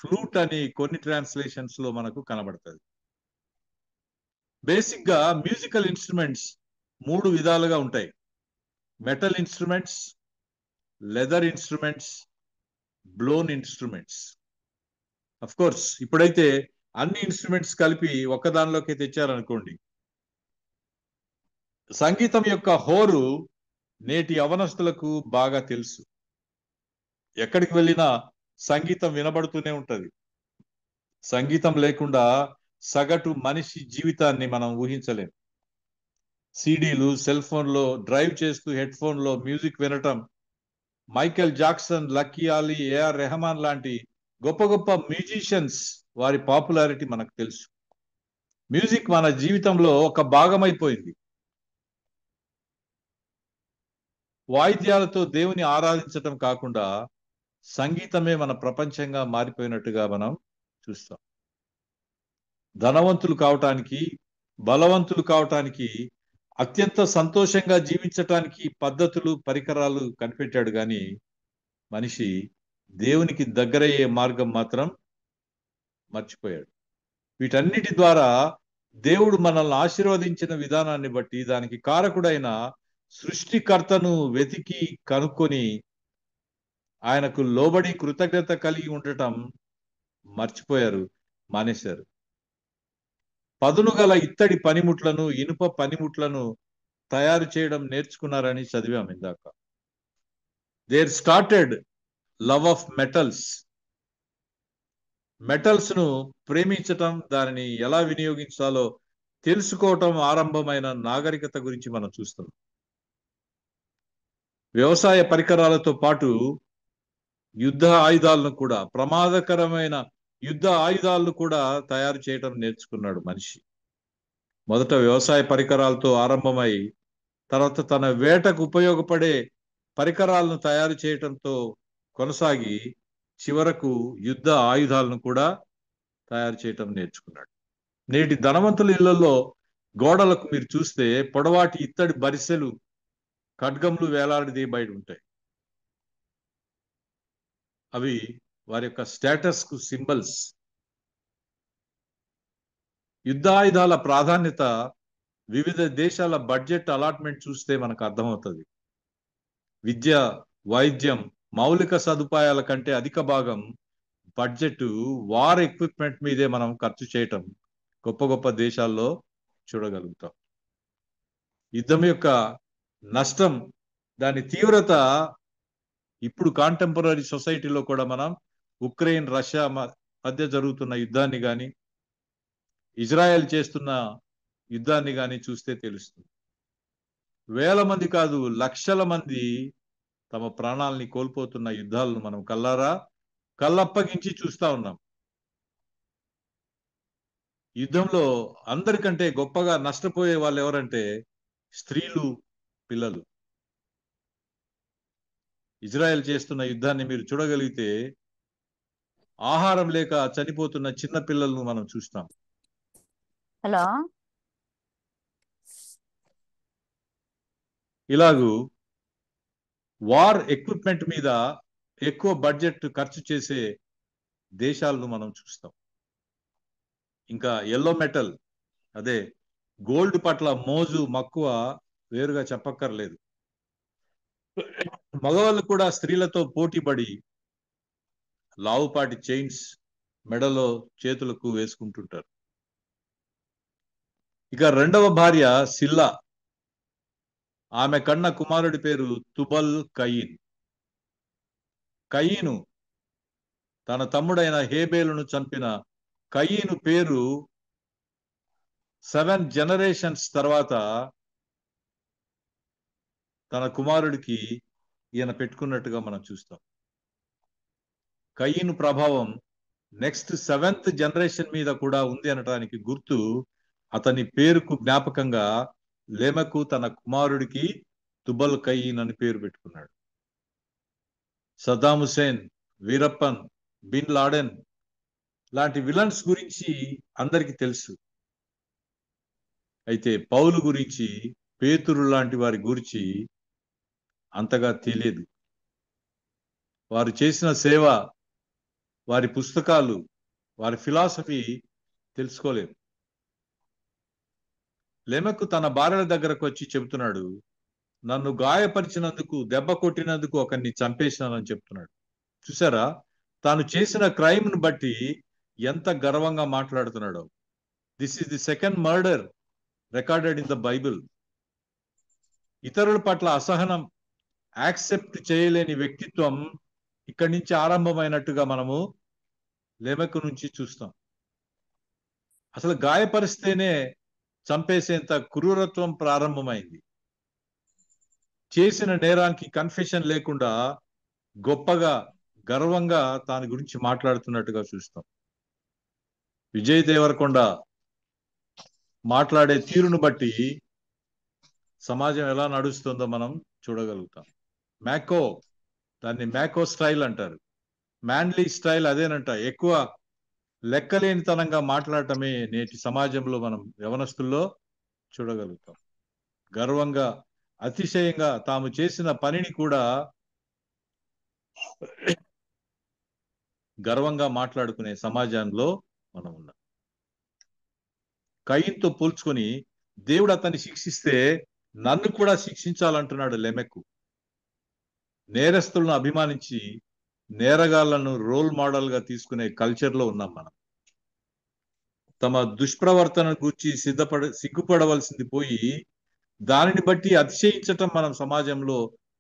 ఫ్లూట్ అని కొన్ని ట్రాన్స్లేషన్స్ లో మనకు కనబడుతుంది. బేసిక్ గా మ్యూజికల్ ఇన్స్ట్రుమెంట్స్ 3 విధాలుగా ఉంటాయి: metal instruments, leather instruments, blown instruments. Of course ఇప్పుడైతే అన్ని ఇన్స్ట్రుమెంట్స్ కలిపి ఒక్కదానిలోకి తెచ్చారనుకోండి. సంగీతం యొక్క హోరు నేటి యవనస్తులకు బాగా తెలుసు. ఎక్కడికి వెళ్ళినా సంగీతం వినబడుతూనే ఉంటది. సంగీతం లేకుండా సగటు మనిషి జీవితాన్ని మనం ఊహించలేం. సీడీలు, సెల్ ఫోన్లో డ్రైవ్ చేస్తూ హెడ్ ఫోన్లో మ్యూజిక్ వినటం, మైకేల్ జాక్సన్, లక్కీ అలీ, ఏఆర్ రెహమాన్ లాంటి గొప్ప గొప్ప మ్యూజిషియన్స్ వారి పాపులారిటీ మనకు తెలుసు. మ్యూజిక్ మన జీవితంలో ఒక భాగమైపోయింది. వాయిద్యాలతో దేవుని ఆరాధించటం కాకుండా సంగీతమే మన ప్రపంచంగా మారిపోయినట్టుగా మనం చూస్తాం. ధనవంతులు కావటానికి, బలవంతులు కావటానికి, అత్యంత సంతోషంగా జీవించటానికి పద్ధతులు, పరికరాలు కనిపెట్టాడు కానీ మనిషి దేవునికి దగ్గరయ్యే మార్గం మాత్రం మర్చిపోయాడు. వీటన్నిటి ద్వారా దేవుడు మనల్ని ఆశీర్వదించిన విధానాన్ని బట్టి దానికి కారకుడైన సృష్టికర్తను వెతికి కనుక్కొని ఆయనకు లోబడి కృతజ్ఞత కలిగి ఉండటం మర్చిపోయారు, మానేశారు. పదును గల ఇత్తడి పనిముట్లను, ఇనుప పనిముట్లను తయారు చేయడం నేర్చుకున్నారని చదివాం ఇందాక. There started love of metals. Metals ను ప్రేమించటం, దానిని ఎలా వినియోగించాలో తెలుసుకోవటం ఆరంభమైన నాగరికత గురించి మనం చూస్తున్నాం. వ్యవసాయ పరికరాలతో పాటు యుద్ధ ఆయుధాలను కూడా, ప్రమాదకరమైన యుద్ధ ఆయుధాలను కూడా తయారు చేయటం నేర్చుకున్నాడు మనిషి. మొదట వ్యవసాయ పరికరాలతో ఆరంభమై తర్వాత తన వేటకు ఉపయోగపడే పరికరాలను తయారు చేయటంతో కొనసాగి చివరకు యుద్ధ ఆయుధాలను కూడా తయారు చేయటం నేర్చుకున్నాడు. నేటి ధనవంతుల ఇళ్లలో గోడలకు మీరు చూస్తే పొడవాటి ఇత్తడి బరిసెలు, ఖడ్గములు వేలాడదీయబడి ఉంటాయి. అవి వారి యొక్క స్టేటస్ కు సింబల్స్. యుద్ధాయుధాల ప్రాధాన్యత వివిధ దేశాల బడ్జెట్ అలాట్మెంట్ చూస్తే మనకు అర్థమవుతుంది. విద్య, వైద్యం, మౌలిక సదుపాయాల కంటే అధిక భాగం బడ్జెట్ వార్ ఎక్విప్మెంట్ మీదే మనం ఖర్చు చేయటం గొప్ప గొప్ప దేశాల్లో చూడగలుగుతాం. యుద్ధం యొక్క నష్టం, దాని తీవ్రత ఇప్పుడు కాంటెంపరీ సొసైటీలో కూడా మనం ఉక్రెయిన్ రష్యా మధ్య జరుగుతున్న యుద్ధాన్ని కానీ, ఇజ్రాయెల్ చేస్తున్న యుద్ధాన్ని కానీ చూస్తే తెలుస్తుంది. వేల మంది కాదు, లక్షల మంది తమ ప్రాణాలని కోల్పోతున్న యుద్ధాలను మనం కళ్ళప్పగించి చూస్తా ఉన్నాం. యుద్ధంలో అందరికంటే గొప్పగా నష్టపోయే వాళ్ళు ఎవరంటే స్త్రీలు, పిల్లలు. ఇజ్రాయెల్ చేస్తున్న యుద్ధాన్ని మీరు చూడగలిగితే ఆహారం లేక చనిపోతున్న చిన్న పిల్లలను మనం చూస్తాం. హలో, ఇలాగూ వార్ ఎక్విప్మెంట్ మీద ఎక్కువ బడ్జెట్ ఖర్చు చేసే దేశాలను మనం చూస్తాం. ఇంకా ఎల్లో మెటల్, అదే గోల్డ్ పట్ల మోజు మక్కువ వేరుగా చెప్పక్కర్లేదు. మగవాళ్ళు కూడా స్త్రీలతో పోటీపడి లావుపాటి చైన్స్ మెడలో, చేతులకు వేసుకుంటుంటారు. ఇక రెండవ భార్య సిల్లా, ఆమె కన్న కుమారుడి పేరు తుబల్ కయీన్. కయీను తన తమ్ముడైన హేబేలును చంపిన కయీను పేరు 7 జనరేషన్స్ తర్వాత తన కుమారుడికి ఈయన పెట్టుకున్నట్టుగా మనం చూస్తాం. కయీను ప్రభావం నెక్స్ట్ 7th జనరేషన్ మీద కూడా ఉంది అనటానికి గుర్తు అతని పేరుకు జ్ఞాపకంగా లెమెకు తన కుమారుడికి తుబల్ కయీన్ అని పేరు పెట్టుకున్నాడు. సద్దాం హుసేన్, వీరప్పన్, బిన్ లాడెన్ లాంటి విలన్స్ గురించి అందరికీ తెలుసు. అయితే పౌలు గురించి, పేతురు లాంటి వారి గురించి అంతగా తెలియదు. వారు చేసిన సేవ, వారి పుస్తకాలు, వారి ఫిలాసఫీ తెలుసుకోలేదు. లెమెకు తన భార్యల దగ్గరకు వచ్చి చెబుతున్నాడు, నన్ను గాయపరిచినందుకు, దెబ్బ కొట్టినందుకు ఒకరిని చంపేసినానని చెప్తున్నాడు. చూసారా, తాను చేసిన క్రైమ్ ను బట్టి ఎంత గర్వంగా మాట్లాడుతున్నాడో. This is the second murder recorded in the Bible. ఇతరుల పట్ల అసహనం, యాక్సెప్ట్ చేయలేని వ్యక్తిత్వం ఇక్కడి నుంచి ఆరంభమైనట్టుగా మనము లెమెకు నుంచి చూస్తాం. అసలు గాయపరిస్తేనే చంపేసేంత క్రూరత్వం ప్రారంభమైంది. చేసిన నేరానికి కన్ఫెషన్ లేకుండా గొప్పగా, గర్వంగా దాని గురించి మాట్లాడుతున్నట్టుగా చూస్తాం. విజయ్ దేవరకొండ మాట్లాడే తీరును బట్టి సమాజం ఎలా నడుస్తుందో మనం చూడగలుగుతాం. మ్యాకో, దాన్ని మ్యాకో స్టైల్ అంటారు. మ్యాన్లీ స్టైల్ అదేనంట. ఎక్కువ లెక్కలేనితనంగా మాట్లాడటమే నేటి సమాజంలో మనం యవనస్తుల్లో చూడగలుగుతాం. గర్వంగా, అతిశయంగా తాము చేసిన పనిని కూడా గర్వంగా మాట్లాడుకునే సమాజంలో మనం ఉన్నాం. కయీన్తో పోల్చుకొని దేవుడు అతన్ని శిక్షిస్తే నన్ను కూడా శిక్షించాలంటున్నాడు లెమెకు. నేరస్తులను అభిమానించి నేరగాళ్లను రోల్ మోడల్ గా తీసుకునే కల్చర్ లో ఉన్నాం మనం. తమ దుష్ప్రవర్తన గూర్చి సిగ్గుపడవలసింది పోయి దానిని బట్టి అతిశయించటం మనం సమాజంలో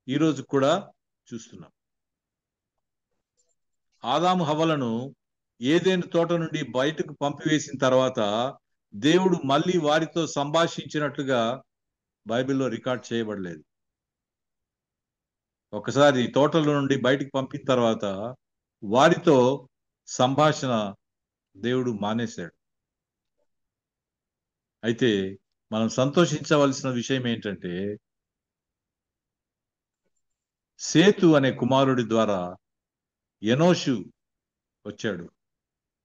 ఈ రోజు కూడా చూస్తున్నాం. ఆదాము హవ్వలను ఏదెను తోట నుండి బయటకు పంపివేసిన తర్వాత దేవుడు మళ్ళీ వారితో సంభాషించినట్లుగా బైబిల్లో రికార్డ్ చేయబడలేదు. ఒకసారి తోటల నుండి బయటకు పంపిన తర్వాత వారితో సంభాషణ దేవుడు మానేశాడు. అయితే మనం సంతోషించవలసిన విషయం ఏంటంటే, సేతు అనే కుమారుడి ద్వారా ఎనోషు వచ్చాడు.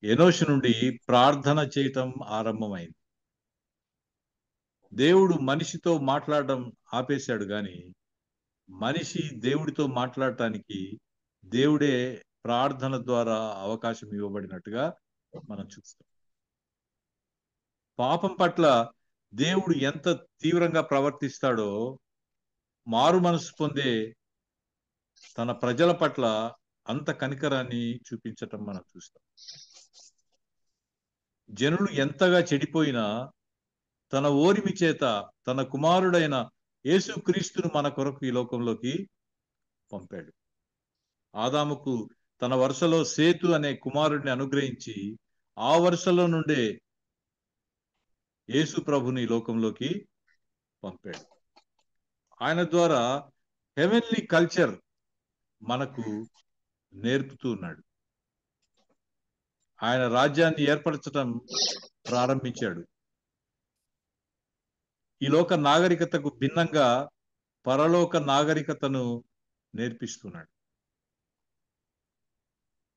ఎనోషు నుండి ప్రార్థన చేయటం ఆరంభమైంది. దేవుడు మనిషితో మాట్లాడడం ఆపేశాడు, కానీ మనిషి దేవుడితో మాట్లాడటానికి దేవుడే ప్రార్థన ద్వారా అవకాశం ఇవ్వబడినట్టుగా మనం చూస్తాం. పాపం పట్ల దేవుడు ఎంత తీవ్రంగా ప్రవర్తిస్తాడో మారు మనసు పొందే తన ప్రజల పట్ల అంత కనికరాన్ని చూపించటం మనం చూస్తాం. జనులు ఎంతగా చెడిపోయినా తన ఓరిమి చేత తన కుమారుడైన యేసుక్రీస్తును మన కొరకు ఈ లోకంలోకి పంపాడు. ఆదాముకు తన వరుసలో సేతు అనే కుమారుడిని అనుగ్రహించి ఆ వరుసలో నుండే యేసు ప్రభుని ఈ లోకంలోకి పంపాడు. ఆయన ద్వారా హెవెన్లీ కల్చర్ మనకు నేర్పుతూ ఉన్నాడు. ఆయన రాజ్యాన్ని ఏర్పరచడం ప్రారంభించాడు. ఈ లోక నాగరికతకు భిన్నంగా పరలోక నాగరికతను నేర్పిస్తున్నాడు.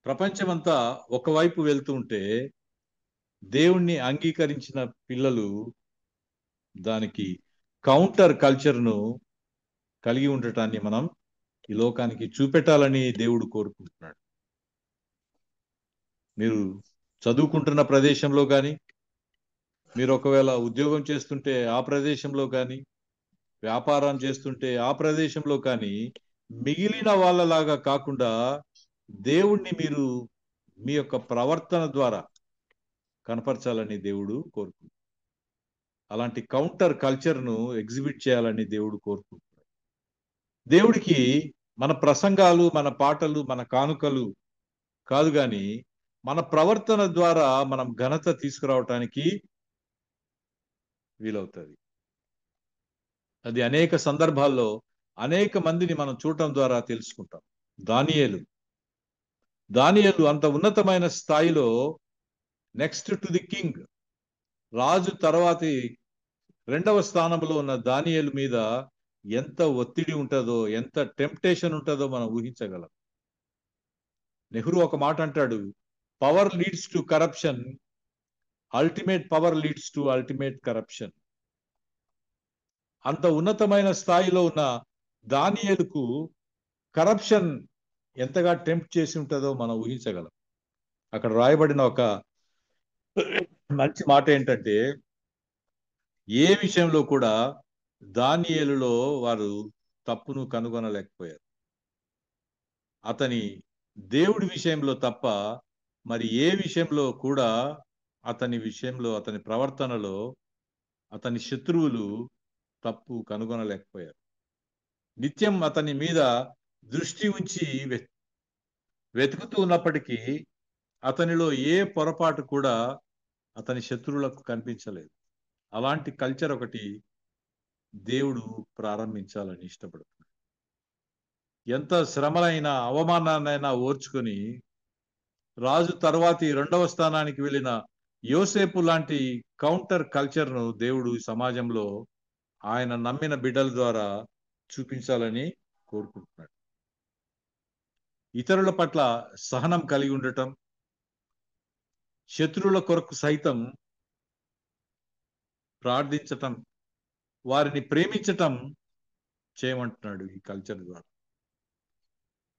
ప్రపంచమంతా ఒకవైపు వెళ్తూ ఉంటే దేవుణ్ణి అంగీకరించిన పిల్లలు దానికి కౌంటర్ కల్చర్ను కలిగి ఉండటాన్ని మనం ఈ లోకానికి చూపెట్టాలని దేవుడు కోరుకుంటున్నాడు. మీరు చదువుకుంటున్న ప్రదేశంలో కానీ, మీరు ఒకవేళ ఉద్యోగం చేస్తుంటే ఆ ప్రదేశంలో కానీ, వ్యాపారం చేస్తుంటే ఆ ప్రదేశంలో కానీ మిగిలిన వాళ్ళలాగా కాకుండా దేవుణ్ణి మీరు మీ యొక్క ప్రవర్తన ద్వారా కనపరచాలని దేవుడు కోరుకుంటున్నాడు. అలాంటి కౌంటర్ కల్చర్ను ఎగ్జిబిట్ చేయాలని దేవుడు కోరుకుంటున్నాడు. దేవుడికి మన ప్రసంగాలు, మన పాటలు, మన కానుకలు కాదు కానీ మన ప్రవర్తన ద్వారా మనం ఘనత తీసుకురావటానికి వీలవుతుంది. అది అనేక సందర్భాల్లో అనేక మందిని మనం చూడటం ద్వారా తెలుసుకుంటాం. దానియేలు అంత ఉన్నతమైన స్థాయిలో నెక్స్ట్ టు ది కింగ్, రాజు తర్వాతి 2వ స్థానంలో ఉన్న దానియేలు మీద ఎంత ఒత్తిడి ఉంటుందో, ఎంత టెంప్టేషన్ ఉంటుందో మనం ఊహించగలం. నెహ్రూ ఒక మాట అంటాడు, power leads to corruption, ultimate power leads to ultimate corruption. అంత ఉన్నతమైన స్థాయిలో ఉన్న దానియేలుకు కరప్షన్ ఎంతగా టెంప్ట్ చేసి ఉంటుందో మనం ఊహించగలం. అక్కడ రాయబడిన ఒక మంచి మాట ఏంటంటే, ఏ విషయంలో కూడా దానియేలులో వారు తప్పును కనుగొనలేకపోయారు. అతని దేవుడి విషయంలో తప్ప మరి ఏ విషయంలో కూడా అతని ప్రవర్తనలో అతని శత్రువులు తప్పు కనుగొనలేకపోయారు. నిత్యం అతని మీద దృష్టి ఉంచి వెతుకుతూ ఉన్నప్పటికీ అతనిలో ఏ పొరపాటు కూడా అతని శత్రువులకు కనిపించలేదు. అలాంటి కల్చర్ ఒకటి దేవుడు ప్రారంభించాలని ఇష్టపడుతున్నాడు. ఎంత శ్రమలైనా అవమానాన్నైనా ఓర్చుకొని రాజు తర్వాతి 2వ స్థానానికి వెళ్ళిన యోసేపు లాంటి కౌంటర్ కల్చర్ను దేవుడు సమాజంలో ఆయన నమ్మిన బిడ్డల ద్వారా చూపించాలని కోరుకుంటున్నాడు. ఇతరుల పట్ల సహనం కలిగి ఉండటం, శత్రువుల కొరకు సైతం ప్రార్థించటం, వారిని ప్రేమించటం చేయమంటున్నాడు ఈ కల్చర్ ద్వారా.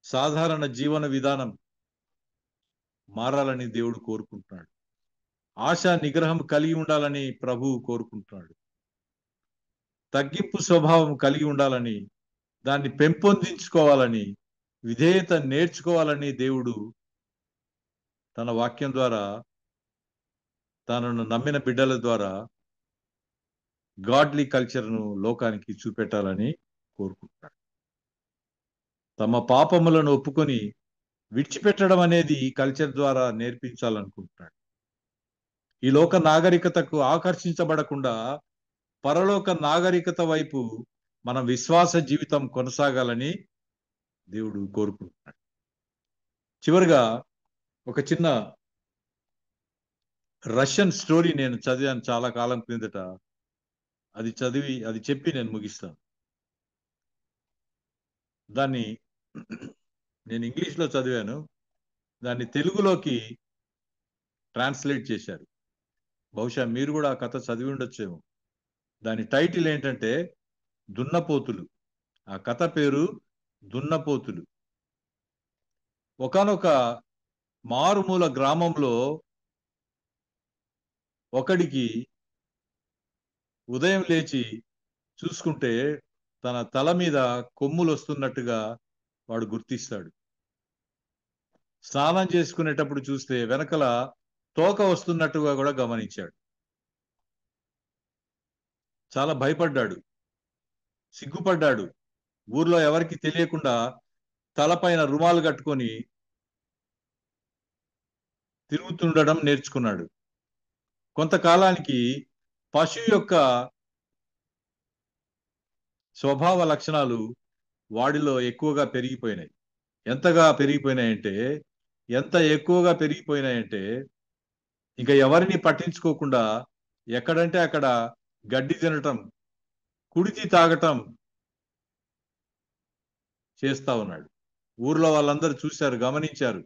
సాధారణ జీవన విధానం మారాలని దేవుడు కోరుకుంటున్నాడు. ఆశా నిగ్రహం కలిగి ఉండాలని ప్రభువు కోరుకుంటున్నాడు. తగ్గింపు స్వభావం కలిగి ఉండాలని, దాన్ని పెంపొందించుకోవాలని, విధేయత నేర్చుకోవాలని దేవుడు తన వాక్యం ద్వారా తనను నమ్మిన బిడ్డల ద్వారా గాడ్లీ కల్చర్ను లోకానికి చూపెట్టాలని కోరుకుంటున్నాడు. తమ పాపములను ఒప్పుకొని విడిచిపెట్టడం అనేది ఈ కల్చర్ ద్వారా నేర్పించాలనుకుంటున్నాడు. ఈ లోక నాగరికతకు ఆకర్షించబడకుండా పరలోక నాగరికత వైపు మన విశ్వాస జీవితం కొనసాగాలని దేవుడు కోరుకుంటున్నాడు. చివరిగా ఒక చిన్న రష్యన్ స్టోరీ నేను చదివాను చాలా కాలం క్రిందట. అది చెప్పి నేను ముగిస్తాను. దాన్ని నేను ఇంగ్లీష్లో చదివాను, దాన్ని తెలుగులోకి ట్రాన్స్లేట్ చేశారు. బహుశా మీరు కూడా ఆ కథ చదివి ఉండొచ్చేమో. దాని టైటిల్ ఏంటంటే దున్నపోతులు. ఆ కథ పేరు దున్నపోతులు. ఒకానొక మారుమూల గ్రామంలో ఒకడికి ఉదయం లేచి చూసుకుంటే తన తల మీద కొమ్ములు వస్తున్నట్టుగా వాడు గుర్తిస్తాడు. స్నానం చేసుకునేటప్పుడు చూస్తే వెనకల తోక వస్తున్నట్టుగా కూడా గమనించాడు. చాలా భయపడ్డాడు, సిగ్గుపడ్డాడు. ఊర్లో ఎవరికి తెలియకుండా తలపైన రుమాలు కట్టుకొని తిరుగుతుండడం నేర్చుకున్నాడు. కొంతకాలానికి పశువు యొక్క స్వభావ లక్షణాలు వాడిలో ఎక్కువగా పెరిగిపోయినాయి. ఎంత ఎక్కువగా పెరిగిపోయినాయంటే ఇంకా ఎవరిని పట్టించుకోకుండా ఎక్కడంటే అక్కడ గడ్డి తినటం, కుడితి తాగటం చేస్తా ఉన్నాడు. ఊర్లో వాళ్ళందరూ చూశారు, గమనించారు.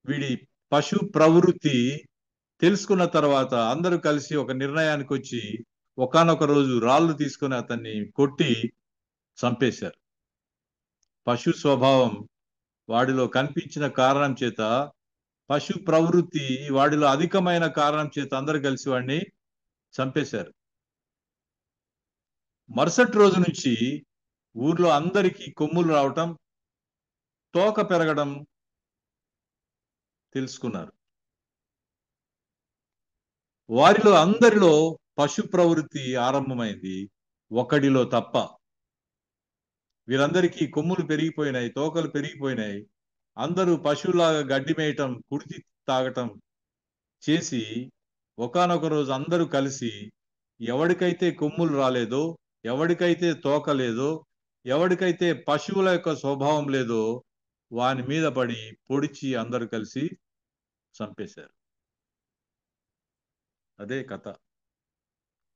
వీడి పశు ప్రవృత్తి తెలుసుకున్న తర్వాత అందరూ కలిసి ఒక నిర్ణయానికి వచ్చి ఒకానొక రోజు రాళ్ళు తీసుకొని అతన్ని కొట్టి చంపేశారు. పశు స్వభావం వాడిలో కనిపించిన కారణం చేత, పశు ప్రవృత్తి వాడిలో అధికమైన కారణం చేత అందరూ కలిసి వాడిని చంపేశారు. మరుసటి రోజు నుంచి ఊర్లో అందరికీ కొమ్ములు రావటం, తోక పెరగడం తెలుసుకున్నారు. వారిలో అందరిలో పశు ప్రవృత్తి ఆరంభమైంది, ఒకడిలో తప్ప. వీరందరికీ కొమ్ములు పెరిగిపోయినాయి, తోకలు పెరిగిపోయినాయి. అందరూ పశువులాగా గడ్డి మేయటం, కుడితి తాగటం చేసి ఒకానొక రోజు అందరూ కలిసి ఎవడికైతే కొమ్ములు రాలేదో, ఎవడికైతే తోక లేదో, ఎవడికైతే పశువుల యొక్క స్వభావం లేదో వాని మీద పడి పొడిచి అందరూ కలిసి చంపేశారు. అదే కథ,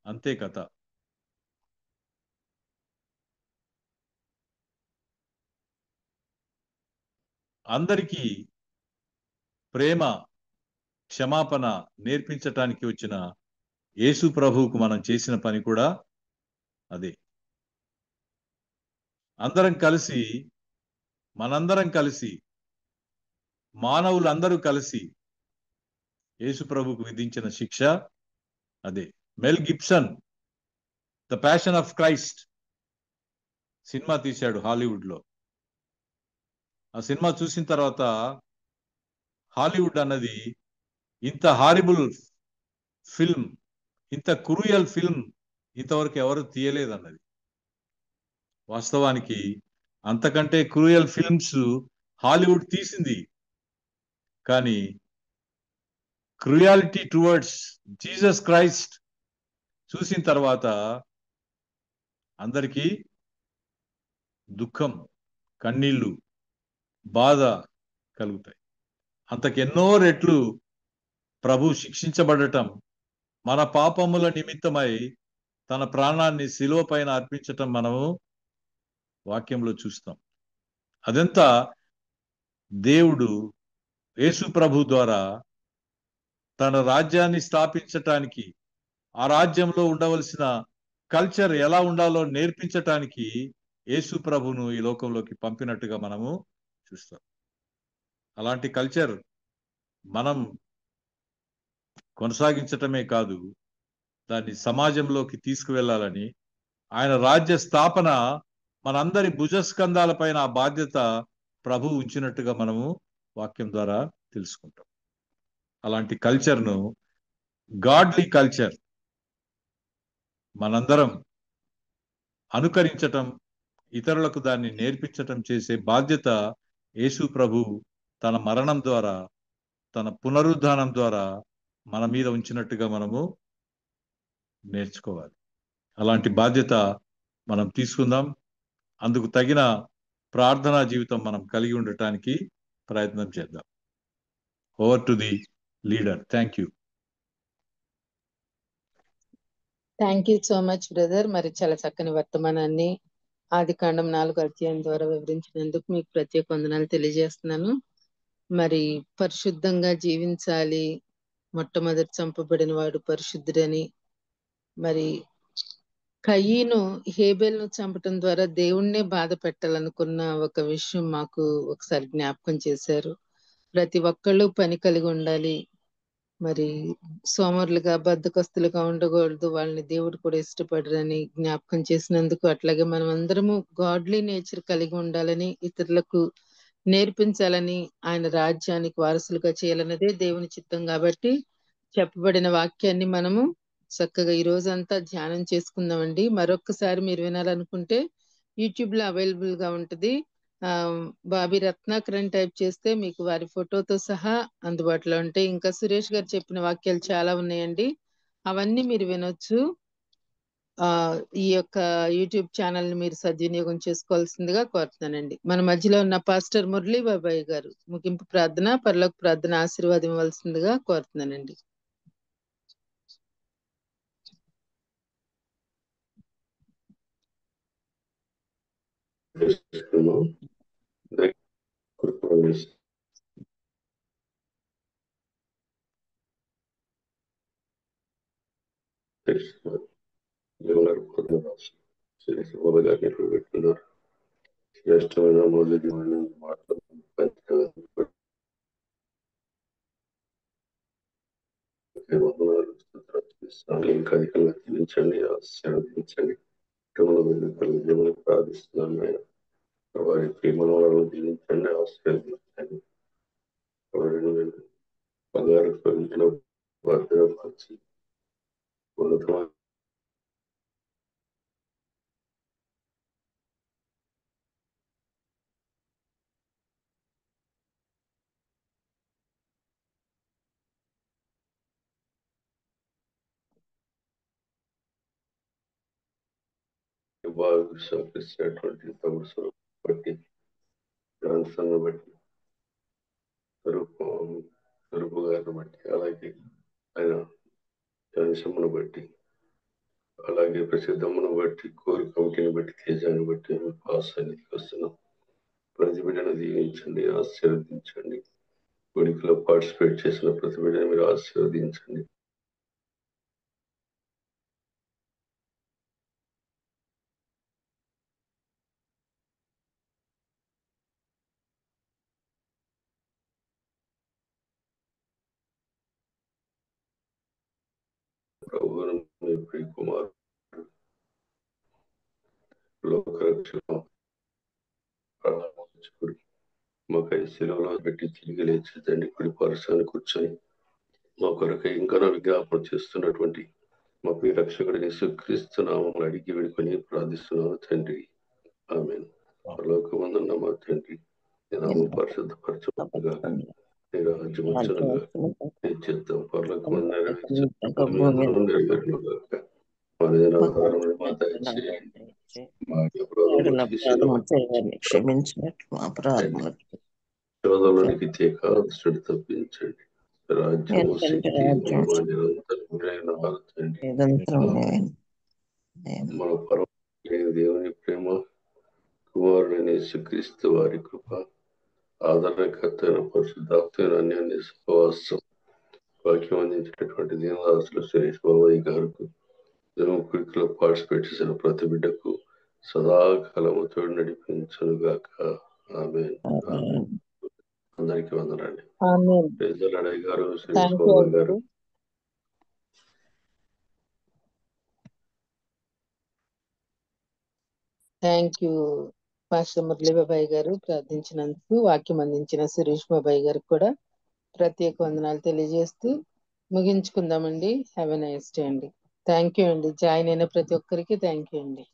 అంతే కథ. అందరికీ ప్రేమ, క్షమాపణ నేర్పించటానికి వచ్చిన యేసు ప్రభువుకు మనం చేసిన పని కూడా అదే. మనందరం కలిసి మానవులందరూ కలిసి యేసు ప్రభువుకు విధించిన శిక్ష అదే. మెల్ Gibson the passion of Christ cinema తీశాడు హాలీవుడ్ లో. ఆ సినిమా చూసిన తర్వాత హాలీవుడ్ అన్నది ఇంత హారిబుల్ ఫిల్మ్, ఇంత క్రూయల్ ఫిల్మ్ ఇంతవరకు ఎవరు తీయలేదన్నది. వాస్తవానికి అంతకంటే క్రూయల్ ఫిల్మ్స్ హాలీవుడ్ తీసింది, కానీ క్రూయాలిటీ టువర్డ్స్ జీసస్ క్రైస్ట్ చూసిన తర్వాత అందరికీ దుఃఖం, కన్నీళ్లు, బాధ కలుగుతాయి. అంతకెన్నో రెట్లు ప్రభు శిక్షించబడటం, మన పాపముల నిమిత్తమై తన ప్రాణాన్ని శిలువ పైన అర్పించటం మనము వాక్యంలో చూస్తాం. అదంతా దేవుడు యేసు ప్రభు ద్వారా తన రాజ్యాన్ని స్థాపించటానికి, ఆ రాజ్యంలో ఉండవలసిన కల్చర్ ఎలా ఉండాలో నేర్పించటానికి యేసు ప్రభును ఈ లోకంలోకి పంపినట్టుగా మనము చూస్తాం. అలాంటి కల్చర్ మనం కొనసాగించటమే కాదు, దాన్ని సమాజంలోకి తీసుకువెళ్ళాలని, ఆయన రాజ్య స్థాపన మనందరి భుజస్కంధాల పైన ఆ బాధ్యత ప్రభు ఉంచినట్టుగా మనము వాక్యం ద్వారా తెలుసుకుంటాం. అలాంటి కల్చర్ను, గాడ్లీ కల్చర్ మనందరం అనుకరించటం, ఇతరులకు దాన్ని నేర్పించటం చేసే బాధ్యత యేసు ప్రభు తన మరణం ద్వారా, తన పునరుద్ధానం ద్వారా మన మీద ఉంచినట్టుగా మనము నేర్చుకోవాలి. అలాంటి బాధ్యత మనం తీసుకుందాం. అందుకు తగిన ప్రార్థనా జీవితం మనం కలిగి ఉండటానికి ప్రయత్నం చేద్దాం. Over to the leader. Thank you. Thank you so much brother. మరి చాలా చక్కని వర్తమానాన్ని ఆదికాండం 4వ అధ్యాయం ద్వారా వివరించినందుకు మీకు ప్రత్యేక వందనాలు తెలియజేస్తున్నాను. మరి పరిశుద్ధంగా జీవించాలి, మొట్టమొదటి చంపబడిన వాడు పరిశుద్ధుడని, మరి కయీను హేబెల్ను చంపటం ద్వారా దేవుణ్ణే బాధ పెట్టాలనుకున్న ఒక విషయం మాకు ఒకసారి జ్ఞాపకం చేశారు. ప్రతి ఒక్కళ్ళు పని కలిగి ఉండాలి, మరి సోమరులుగా బద్ధకస్తులుగా ఉండకూడదు, వాళ్ళని దేవుడు కూడా ఇష్టపడరని జ్ఞాపకం చేసినందుకు, అట్లాగే మనం అందరము గాడ్లీ నేచర్ కలిగి ఉండాలని, ఇతరులకు నేర్పించాలని, ఆయన రాజ్యానికి వారసులుగా చేయాలన్నదే దేవుని చిత్తం. కాబట్టి చెప్పబడిన వాక్యాన్ని మనము చక్కగా ఈ రోజంతా ధ్యానం చేసుకుందామండి. మరొక్కసారి మీరు వినాలనుకుంటే యూట్యూబ్ లో అవైలబుల్ గా ఉంటది. బాబీ రత్నాకర్ అని టైప్ చేస్తే మీకు వారి ఫోటోతో సహా అందుబాటులో ఉంటాయి. ఇంకా సురేష్ గారు చెప్పిన వాక్యాలు చాలా ఉన్నాయండి, అవన్నీ మీరు వినొచ్చు. ఈ యొక్క యూట్యూబ్ ఛానల్ ని మీరు సద్వినియోగం చేసుకోవాల్సిందిగా కోరుతున్నానండి. మన మధ్యలో ఉన్న పాస్టర్ మురళీ బాబాయ్ గారు ముగింపు ప్రార్థన, పరలోక ప్రార్థన ఆశీర్వాదం ఇవ్వాల్సిందిగా కోరుతున్నానండి. శ్రేష్టమైన మొదటిమైన ఇంకా అధికంగా జీవించండి, ఆశీర్వదించండి. కుటుంబంలో ప్రార్థిస్తున్నాను ఆయన. వారి ప్రేమను వాళ్ళని జీవించండి, ఆశీర్వదించండి. బంగారు భద్రపరిచి ఉన్నతమైన విశ్వాసిస్తున్నటువంటి తమ స్వరూపం బట్టి, గ్రంథాన్ని బట్టి, స్వరూపు గారిని బట్టి, అలాగే ఆయన జనసమును బట్టి, అలాగే ప్రసిద్ధమును బట్టి, కోరి కమిటీని బట్టి, తేజాన్ని బట్టి ఆశయానికి వస్తున్నాం. ప్రతి బిడ్డను దీవించండి, ఆశీర్వదించండి. ఉనికిలో పార్టిసిపేట్ చేసిన ప్రతి బిడ్డను మీరు ఆశీర్వదించండి. ప్రభువును మీ ప్రియ కుమారుడు లోకరక్షకుడు మాకై శిలువలో పెట్టి తిరిగి లేచి తండ్రి కుడి పార్శ్వాన్ని కూర్చొని మా కొరకై ఇంకా విజ్ఞాపన చేస్తున్నటువంటి మా ప్రియ రక్షకుడు యేసుక్రీస్తు నామమును అడిగి వేడుకొని ప్రార్థిస్తున్నాను తండ్రి, ఆమేన్. పరలోకమందున్న మా తండ్రి, నీ నామం పరిశుద్ధపరచబడుగాక, నీ రాజ్యం వచ్చునుగాక, నీ చిత్తం పరలోకమందు నెరవేరునుగాక. మా దినాహారమును మాకు దయచేయండి, మాకు అపరాధములు క్షమించినట్లు మా అపరాధములు శోధనలోనికి తీకాదుష్టుడు తప్పించండి. రాజ్యము శక్తి మహిమ నిరంతరములైన తండ్రి. మన పరమ దేవుని ప్రేమ, కుమారుడైన యేసుక్రీస్తు వారి కృప, ఆదరణకర్తైన పరిశుద్ధాత్మైన అన్యాన్య సహవాసం, వాక్యం అందించినటువంటి దీనదాసులు సురేష్ బాబాయ్ గారికి, కుడికిలో పార్టిసిపేట్ చేసిన ప్రతి బిడ్డకు సదాకాలము తోడు నడిపించునుగాక. ఆమేన్. అందరికీ వందనండి. అడయ్య గారు, సురేష్ బాబాయ్ గారు. థ్యాంక్ యూ పాస్టర్ మురళీ బాబాయ్ గారు ప్రార్థించినందుకు. వాక్యం అందించిన సురేష్ బాబాయ్ గారికి కూడా ప్రత్యేక వందనాలు తెలియజేస్తూ ముగించుకుందామండి. హ్యావ్ ఎ నైస్ డే అండి. థ్యాంక్ యూ అండి. జాయిన్ అయిన ప్రతి ఒక్కరికి థ్యాంక్ యూ అండి.